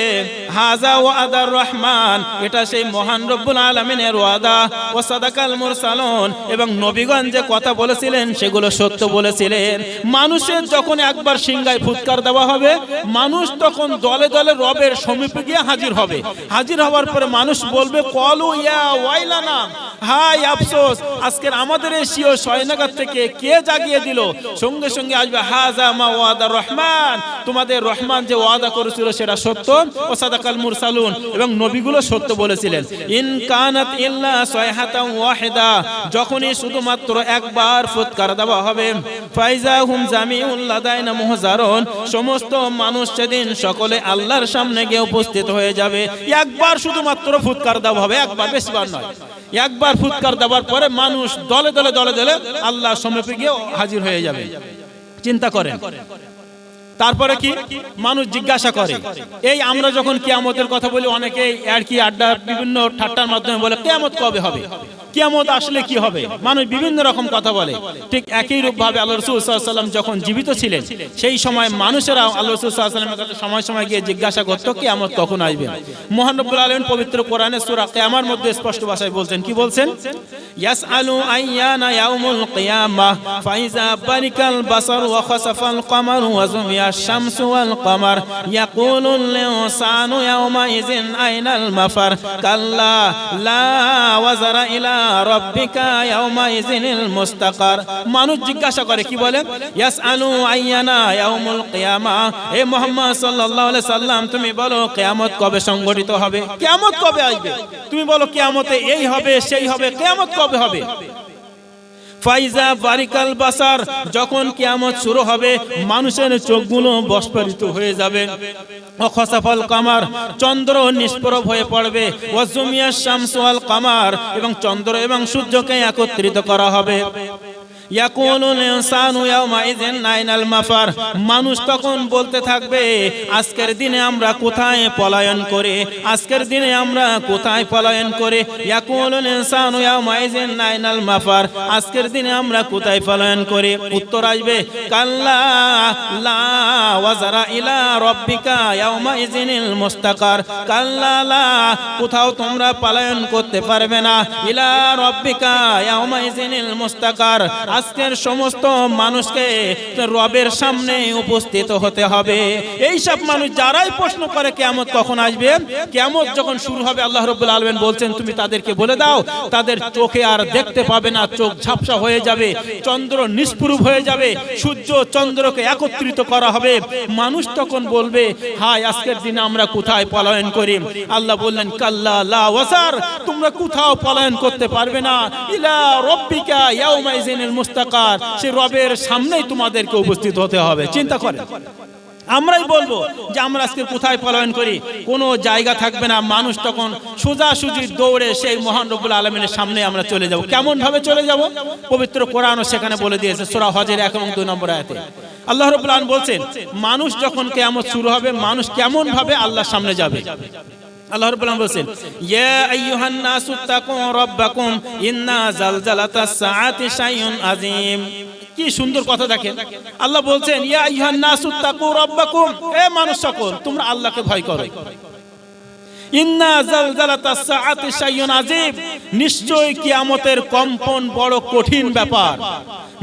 হাযা ওয়াদার রহমান, এটা সেই মহান রব্বুল আলামিনের ওয়াদা। ও সাদাকাল মুরসালুন, এবং নবীগণ যে কথা বলেছিলেন সেগুলো সত্য বলেছিলেন। মানুষের যখন একবার সিংহায় ফুৎকার দেওয়া হবে মানুষ তখন দলে দলে রবের সমীপে গিয়ে হাজির হবে। হাজির হওয়ার পরে মানুষ বলবে ক্বালু ইয়া ওয়াইলানা, হায় আফসোস, আজকের আমাদের এই শিও শয়নাগার থেকে কে জাগিয়ে দিল? সঙ্গে সঙ্গে আসবে হাযা মা ওয়াদার রহমান, তোমাদের রহমান যে ওয়াদা করেছিল সেটা সত্য। ও সাদাকাল মুরসালুন, এবং নবীগুলো সত্য বলেছিলেন। ইন কানাত ইল্লা সায়হাতান ওয়াহিদা, যখনই শুধুমাত্র একবার ফুৎকার দেওয়া হবে, ফাইজা হুম জামিউল লাদাইনা মুহজারুন, সমস্ত মানুষ সেদিন সকলে আল্লাহর সামনে গিয়ে উপস্থিত হয়ে যাবে। একবার শুধুমাত্র ফুৎকার দেওয়া হবে, একবার, বেশিবার নয়। একবার ফুৎকার দেওয়ার পরে মানুষ দলে দলে দলে দলে আল্লাহর সমীপে গিয়ে হাজির হয়ে যাবে। চিন্তা করেন। তারপরে কি মানুষ জিজ্ঞাসা করে, এই আমরা যখন কিয়ামতের কথা বলি অনেকে আর কি আড্ডা বিভিন্ন ঠাট্টার মাধ্যমে বলে কিয়ামত কবে হবে, কিয়ামত আসলে কি হবে, মানুষ বিভিন্ন রকম কথা বলে। ঠিক একই রূপ ভাবে আল্লাহ রাসূল সাল্লাল্লাহু আলাইহি ওয়াসাল্লাম যখন জীবিত ছিলেন সেই সময় মানুষেরা আল্লাহ রাসূল সাল্লাল্লাহু আলাইহি ওয়াসাল্লামের কাছে সময় সময় গিয়ে জিজ্ঞাসা করত কিয়ামত কখন আসবে। মহান রব্বুল আলামিন পবিত্র কোরআনে সূরা কিয়ামার মধ্যে স্পষ্ট ভাষায় বলছেন, কি বলছেন? ইয়াসআলু আইয়ানা ইয়াউমুল কিয়ামাহ ফাইজা বারিকাল বাসার ওয়া খাসাফাল কমার ওয়া জুমিয়াশ শামসু ওয়াল কমার ইয়াকুলুল ইনসানু ইয়াউমা ইযিন আইনাল মাফার কাল্লা লা ওয়াজারা ইলা রাব্বিকা ইয়াউমা ইযিনিল মুস্তাকার। মানুষ জিজ্ঞাসা করে, কি বলে? ইয়াসআলু আইয়ানা ইয়াউমুল কিয়ামাহ, হে মুহাম্মদ সাল্লাল্লাহু আলাইহি সাল্লাম তুমি বলো কিয়ামত কবে সংঘটিত হবে, কিয়ামত কবে আসবে? তুমি বলো কিয়ামতে এই হবে সেই হবে, কিয়ামত কবে হবে? ফাইজা বারিকাল বাসার, যখন কিয়ামত শুরু হবে মানুষের চোখগুলো বস্ফরিত হয়ে যাবে। খসাফাল কামার, চন্দ্র নিষ্প্রভ হয়ে পড়বে। ওয়াজুমিয়াশ শামসু ওয়াল কামার, এবং চন্দ্র এবং সূর্যকে একত্রিত করা হবে। ইয়াকুলুল ইনসানু ইয়াওমাইযিন আইনাল মাফার, মানুষ তখন বলতে থাকবে আজকের দিনে আমরা কোথায় পলায়ন করে, আজকের দিনে আমরা কোথায় পলায়ন করে। ইয়াকুলুল ইনসানু ইয়াওমাইযিন আইনাল মাফার, আজকের দিনে আমরা কোথায় পলায়ন করে। উত্তর আসবে কাল্লা লা ওয়াজারা ইলা রাব্বিকা ইয়াওমাইযিনিল মুস্তাকার, কাল্লা লা, কোথাও তোমরা পলায়ন করতে পারবে না। ইলা রাব্বিকা ইয়াওমাইযিনিল মুস্তাকার, আজকের সমস্ত মানুষকে রবের সামনে উপস্থিত হতে হবে। এই সব মানুষ যারাই প্রশ্ন করে কিয়ামত কখন আসবে, কিয়ামত যখন শুরু হবে আল্লাহ রাব্বুল আলামিন বলছেন তুমি তাদেরকে বলে দাও তাদের চোখে আর দেখতে পাবে না, চোখ ঝাপসা হয়ে যাবে, চন্দ্র নিষ্প্রভ হয়ে যাবে, সূর্য চন্দ্রকে একত্রিত করা হবে। মানুষ তখন বলবে হায় আজকের দিনে আমরা কোথায় পলায়ন করি। আল্লাহ বললেন কাল্লা লা ওয়াজার, তোমরা কোথাও পলায়ন করতে পারবে না। ইলা রাব্বিকা ইয়াওমাইযিনিল মুস্তাকার, সে রবের সামনেই তোমাদেরকে উপস্থিত হতে হবে। চিন্তা করেন, আমরাই বলবো যে আমরা আজকে কোথায় পলায়ন করি, কোনো জায়গা থাকবে না। মানুষ তখন সোজাসুজি দৌড়ে সেই মহান রব্বুল আলামিনের সামনে আমরা চলে যাব। কেমন ভাবে চলে যাব? পবিত্র কোরআনও সেখানে বলে দিয়েছে, সূরা হজের 1 এবং 2 নম্বর আয়াতে আল্লাহ রাব্বুল আলামিন বলছেন মানুষ যখন কিয়ামত শুরু হবে মানুষ কেমন ভাবে আল্লাহর সামনে যাবে। আল্লাহ রাব্বুল আলামিন বলেন ইয়া আইয়ুহান নাসু তাকু রাব্বাকুম ইন্না জালজালাতাস সাআতি শাইউন আযীম। কি সুন্দর কথা দেখেন, আল্লাহ বলছেন ইয়া আইয়ুহান নাসু তাকু রাব্বাকুম, এ মানুষ সকল তোমরা আল্লাহকে ভয় করো। ইন্না জালজালাতাস সাআতি শাইউন আযীম, নিশ্চয় কিয়ামতের কম্পন বড় কঠিন ব্যাপার।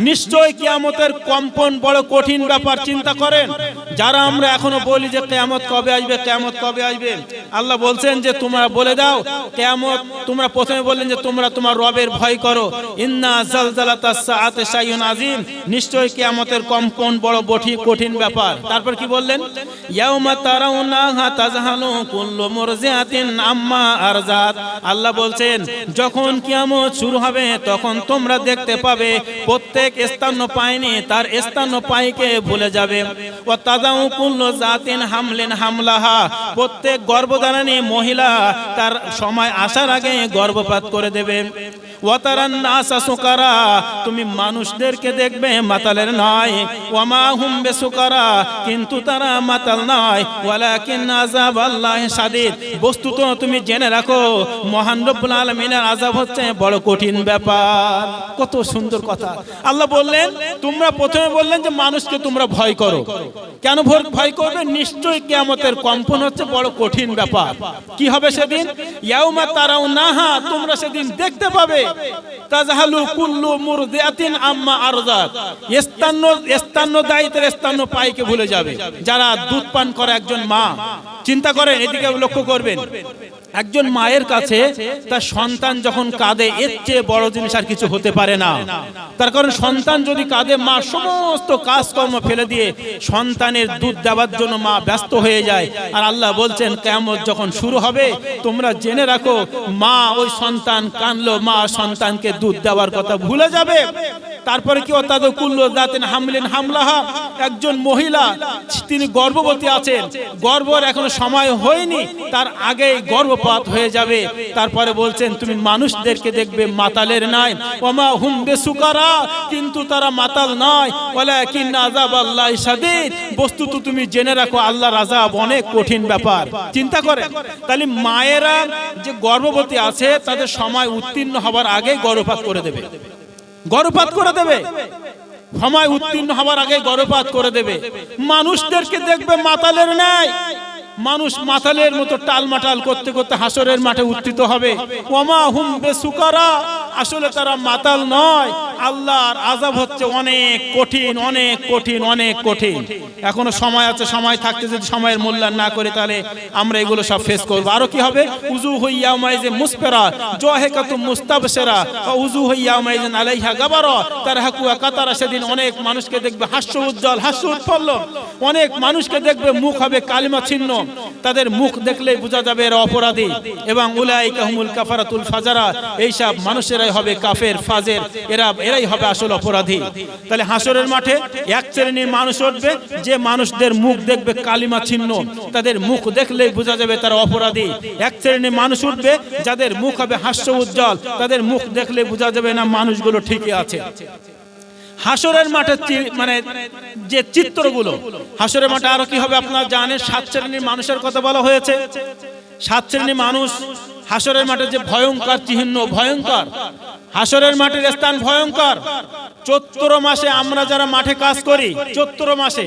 নিশ্চয় কিয়ামতের কম্পন বড় কঠিন ব্যাপার। চিন্তা করেন, যারা আমরা এখনো বলি যে কিয়ামত কবে আসবে, কিয়ামত কবে আসবে, আল্লাহ বলছেন যে তোমরা বলে দাও কিয়ামত, তোমরা প্রথমে বললেন যে তোমরা তোমার রবের ভয় করো। ইন্না জালজালাতাস সাআতি শাইউন আযীম, নিশ্চয় কিয়ামতের কম্পন বড় কঠিন ব্যাপার। তারপর কি বললেন? ইয়াউমা তারাউনাহা তাযহালু কুল্লু মুরজিআতিন আম্মা আরজাত। আল্লাহ বলছেন যখন কিয়ামত শুরু হবে তখন তোমরা দেখতে পাবে প্রত্যেক স্তন্যপায়িনী তার স্তন্যপায়ীকে ভুলে যাবে। ওয়া তাযাউ কুল্লু জাতিন হামলিন হামলাহা, প্রত্যেক গর্ভধারিণী মহিলা তার সময় আসার আগে গর্ভপাত করে দেবে। ওয়া তারান নাসা সুকারা, তুমি মানুষদেরকে দেখবে মাতালের নয়। ওয়া মা হুম বিসুকারা, কিন্তু তারা মাতাল নয়। ওয়ালাকিন আযাবাল্লাহি শাদীদ, বস্তুত তুমি জেনে রাখো মহান রব্বুল আলামিনের আযাব হচ্ছে বড় কঠিন ব্যাপার। কত সুন্দর কথা। আল্লাহ বললেন তোমরা প্রথমে বললেন যে মানুষকে তোমরা ভয় করো। কেন ভয় করবে? নিশ্চয়ই কিয়ামতের কম্পন হচ্ছে বড় কঠিন ব্যাপার। কি হবে সেদিন? ইয়াউমা তারাউনাহা, তোমরা সেদিন দেখতে পাবে তাযহালু কুল্লু মুরদিআতিন আম্মা আরজাত, স্তন্যদায়িত্বের স্তন্যপায়ীকে ভুলে যাবে। যারা দুধ পান করে একজন মা, চিন্তা করেন, এদিকে লক্ষ্য করবেন, একজন মায়ের কাছে তার সন্তান যখন কাঁদে এর চেয়ে বড় জিনিস আর কিছু হতে পারে না। তার কারণ সন্তান যদি কাঁদে, মা সমস্ত কাজকর্ম ফেলে দিয়ে সন্তানের দুধ দেওয়ার জন্য মা ব্যস্ত হয়ে যায়। আর আল্লাহ বলছেন কিয়ামত যখন শুরু হবে তোমরা জেনে রাখো মা, ওই সন্তান কাঁদলো, মা সন্তানকে দুধ দেওয়ার কথা ভুলে যাবে। তারপরে কি তাদের কুল্লু জাতিন হামলিন হামলাহা, একজন মহিলা তিনি গর্ভবতী আছেন, গর্ভের এখনো সময় হয়নি, তার আগেই গর্ভপাত হয়ে যাবে। তারপরে বলছেন তুমি মানুষদেরকে দেখবে মাতালের নয়। ওমা হুম বিসুকারা, কিন্তু তারা মাতাল নয়। ওয়ালাকিন আযাবাল্লাহি শাদীদ, বস্তুত তুমি জেনে রাখো আল্লাহর আযাব অনেক কঠিন ব্যাপার। চিন্তা করেন, তাহলে মায়েরা যে গর্ভবতী আছে তাদের সময় উত্তীর্ণ হবার আগেই গর্ভপাত করে দেবে। গর্ভপাত করে দেবে, সময় উত্তীর্ণ হবার আগে গর্ভপাত করে দেবে। মানুষদেরকে দেখবে মাতালের ন্যায়, মানুষ মাতালের মতো টালমাটাল করতে করতে হাসরের মাঠে উত্থিত হবে। ওমা হুম বিসুকারা, আসলে তারা মাতাল নয়। আল্লাহর আযাব হচ্ছে অনেক কঠিন, অনেক কঠিন, অনেক কঠিন। এখনো সময় আছে, সময় থাকতে যদি সময়ের মূল্যায়ন না করে তাহলে আমরা এগুলো সব ফেস করব। আরো কি হবে? উজুহু ইয়াউমাইযিন মুসফিরা যাহিকাতুম মুস্তাবশিরা ওয়া উজুহু ইয়াউমাইযিন আলাইহা গাবারা তারহাকুহা কাতারা, সেদিন অনেক মানুষকে দেখবে হাস্য উজ্জ্বল, হাস্য উৎফুল্ল। অনেক মানুষকে দেখবে মুখ হবে কালিমা ছিন্ন, তাদের মুখ দেখলেই বোঝা যাবে এরা অপরাধী। এবং উলাইকা হুমুল কাফারাতুল ফাজারা, এইসব মানুষেরা মানুষেরাই হবে কাফের ফাজের, এরাই হবে আসল অপরাধী। তাহলে হাসরের মাঠে এক শ্রেণীর মানুষ উঠবে, যে মানুষদের মুখ দেখবে কালিমা চিহ্ন, তাদের মুখ দেখলেই বোঝা যাবে তারা অপরাধী। এক শ্রেণীর মানুষ উঠবে যাদের মুখ হবে হাস্য উজ্জ্বল, তাদের মুখ দেখলে বোঝা যাবে না মানুষগুলো ঠিকই আছে। হাসরের মাঠে মানে যে চিত্রগুলো, হাসরের মাঠে আরো কি হবে আপনারা জানেন, 7 শ্রেণীর মানুষের কথা বলা হয়েছে। 7 শ্রেণীর মানুষ হাসরের মাঠে যে ভয়ঙ্কর চিহ্ন, ভয়ঙ্কর হাসরের মাঠের স্থান ভয়ঙ্কর। চৈত্র মাসে আমরা যারা মাঠে কাজ করি, চৈত্র মাসে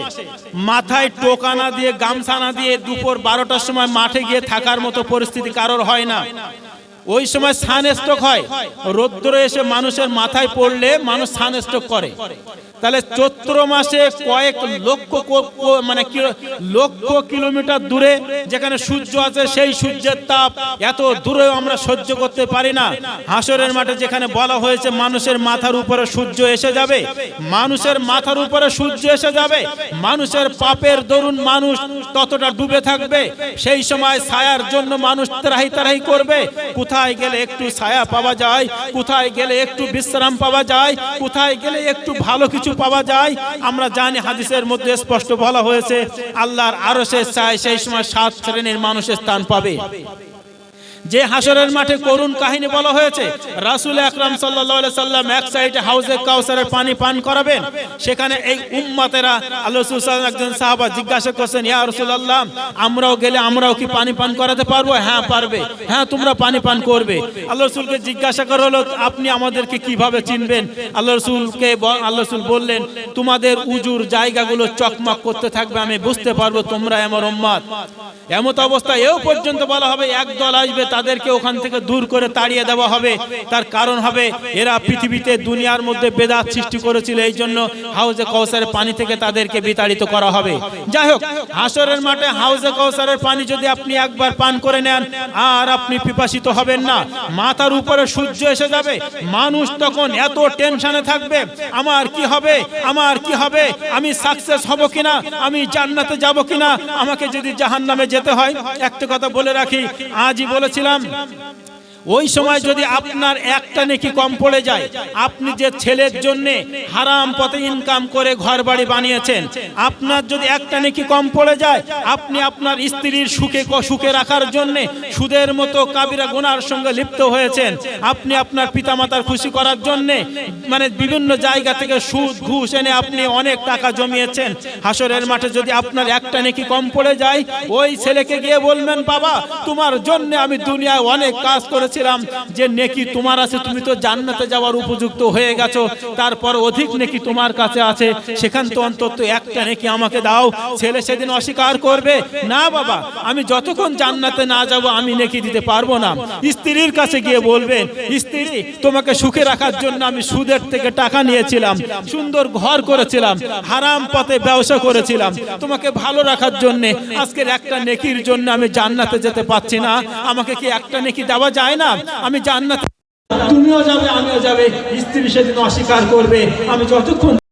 মাথায় টোকা না দিয়ে, গামছা না দিয়ে দুপুর 12টার সময় মাঠে গিয়ে থাকার মতো পরিস্থিতি কারোর হয় না। ওই সময় সানস্ট্রোক হয়, রৌদ্র এসে মানুষের মাথায় পড়লে মানুষ সানস্ট্রোক করে। তাহলে চৈত্র মাসে কয়েক লক্ষ মানে লক্ষ কিলোমিটার দূরে যেখানে সূর্য আছে, সেই সূর্যের তাপ এত দূরেও আমরা সহ্য করতে পারি না। হাসরের মাঠে যেখানে বলা হয়েছে মানুষের মাথার উপরে সূর্য এসে যাবে, মানুষের মাথার উপরে সূর্য এসে যাবে, মানুষের পাপের দরুন মানুষ ততটা ডুবে থাকবে। সেই সময় ছায়ার জন্য মানুষ ত্রাহি ত্রাহি করবে, কোথায় গেলে একটু ছায়া পাওয়া যায়, কোথায় গেলে একটু বিশ্রাম পাওয়া যায়, কোথায় গেলে একটু ভালো কিছু পাওয়া যায়। আমরা জানি হাদিসের মধ্যে স্পষ্ট বলা হয়েছে আল্লাহর আরশের ছায়ায় সেই সময় 7 শ্রেণীর মানুষের স্থান পাবে। যে হাসরের মাঠে করুণ কাহিনী বলা হয়েছে, রাসূল আকরাম সাল্লাল্লাহু আলাইহি সাল্লাম এক সাইডে হাউজে কাউসারের পানি পান করাবেন, সেখানে এই উম্মতেরা আল্লাহ রাসূল সাল্লাল্লাহু আলাইহি একজন সাহাবা জিজ্ঞাসা করছেন, ইয়া রাসূলুল্লাহ আমরাও গেলে আমরাও কি পানি পান করাতে পারবো? হ্যাঁ পারবে, হ্যাঁ তোমরা পানি পান করবে। আল্লাহ রাসূলকে জিজ্ঞাসা করা হলো, আপনি আমাদেরকে কিভাবে চিনবেন? আল্লাহ রাসূল বললেন, তোমাদের উজুর জায়গাগুলো চকমক করতে থাকবে, আমি বুঝতে পারবো তোমরা আমার উম্মত। এমত অবস্থায় এও পর্যন্ত বলা হবে একদল আসবে, তাদেরকে ওখান থেকে দূর করে তাড়িয়ে দেওয়া হবে। তার কারণ হবে এরা পৃথিবীতে দুনিয়ার মধ্যে বেদাত সৃষ্টি করেছিল, এই জন্য হাউজে কাউসারের পানি থেকে তাদেরকে বিতাড়িত করা হবে। যাই হোক, হাসরের মাঠে হাউজে কাউসারের পানি যদি আপনি একবার পান করে নেন আর আপনি পিপাসিত হবেন না। মাথার উপরে সূর্য এসে যাবে, মানুষ তখন এত টেনশনে থাকবে, আমার কি হবে, আমার কি হবে, আমি সাকসেস হব কিনা, আমি জান্নাতে যাব কিনা, আমাকে যদি জাহান্নামে যেতে হয়। একটা কথা বলে রাখি, আজই বলেছিলাম, ওই সময় যদি আপনার একটা নেকি কম পড়ে যায়, আপনি যে ছেলের জন্য হারাম পথে ইনকাম করে ঘর বাড়ি বানিয়েছেন, আপনার যদি একটা নেকি কম পড়ে যায়, আপনি আপনার স্ত্রীর সুখে রাখার জন্য সুদের মতো কাবিরা গুনার সঙ্গে লিপ্ত হয়েছেন, আপনি আপনার পিতামাতার খুশি করার জন্য মানে বিভিন্ন জায়গা থেকে সুদ ঘুষ এনে আপনি অনেক টাকা জমিয়েছেন, হাসরের মাঠে যদি আপনার একটা নেকি কম পড়ে যায়, ওই ছেলেকে গিয়ে বলবেন, বাবা তোমার জন্য আমি দুনিয়ায় অনেক কাজ করেছি, যে নেকি তোমার আছে, তুমি তো জান্নাতে যাওয়ার উপযুক্ত হয়ে গেছো, তারপর অধিক নেকি তোমার কাছে আছে, সেখান তো অন্তত একটা নেকি আমাকে দাও। ছেলে সেদিন অস্বীকার করবে, না বাবা আমি যতক্ষণ জান্নাতে না যাব আমি নেকি দিতে পারবো না। স্ত্রীর কাছে গিয়ে বলবেন, স্ত্রী তোমাকে সুখে রাখার জন্য আমি সুদের থেকে টাকা নিয়েছিলাম, সুন্দর ঘর করেছিলাম, হারাম পথে ব্যবসা করেছিলাম, তোমাকে ভালো রাখার জন্য আজকের একটা নেকির জন্য আমি জান্নাতে যেতে পারছি না, আমাকে কি একটা নেকি দেওয়া যায় না? আমি জান্নাতে, তুমিও যাবে আমিও যাবে। স্ত্রী সেদিন অস্বীকার করবে, আমি যতক্ষণ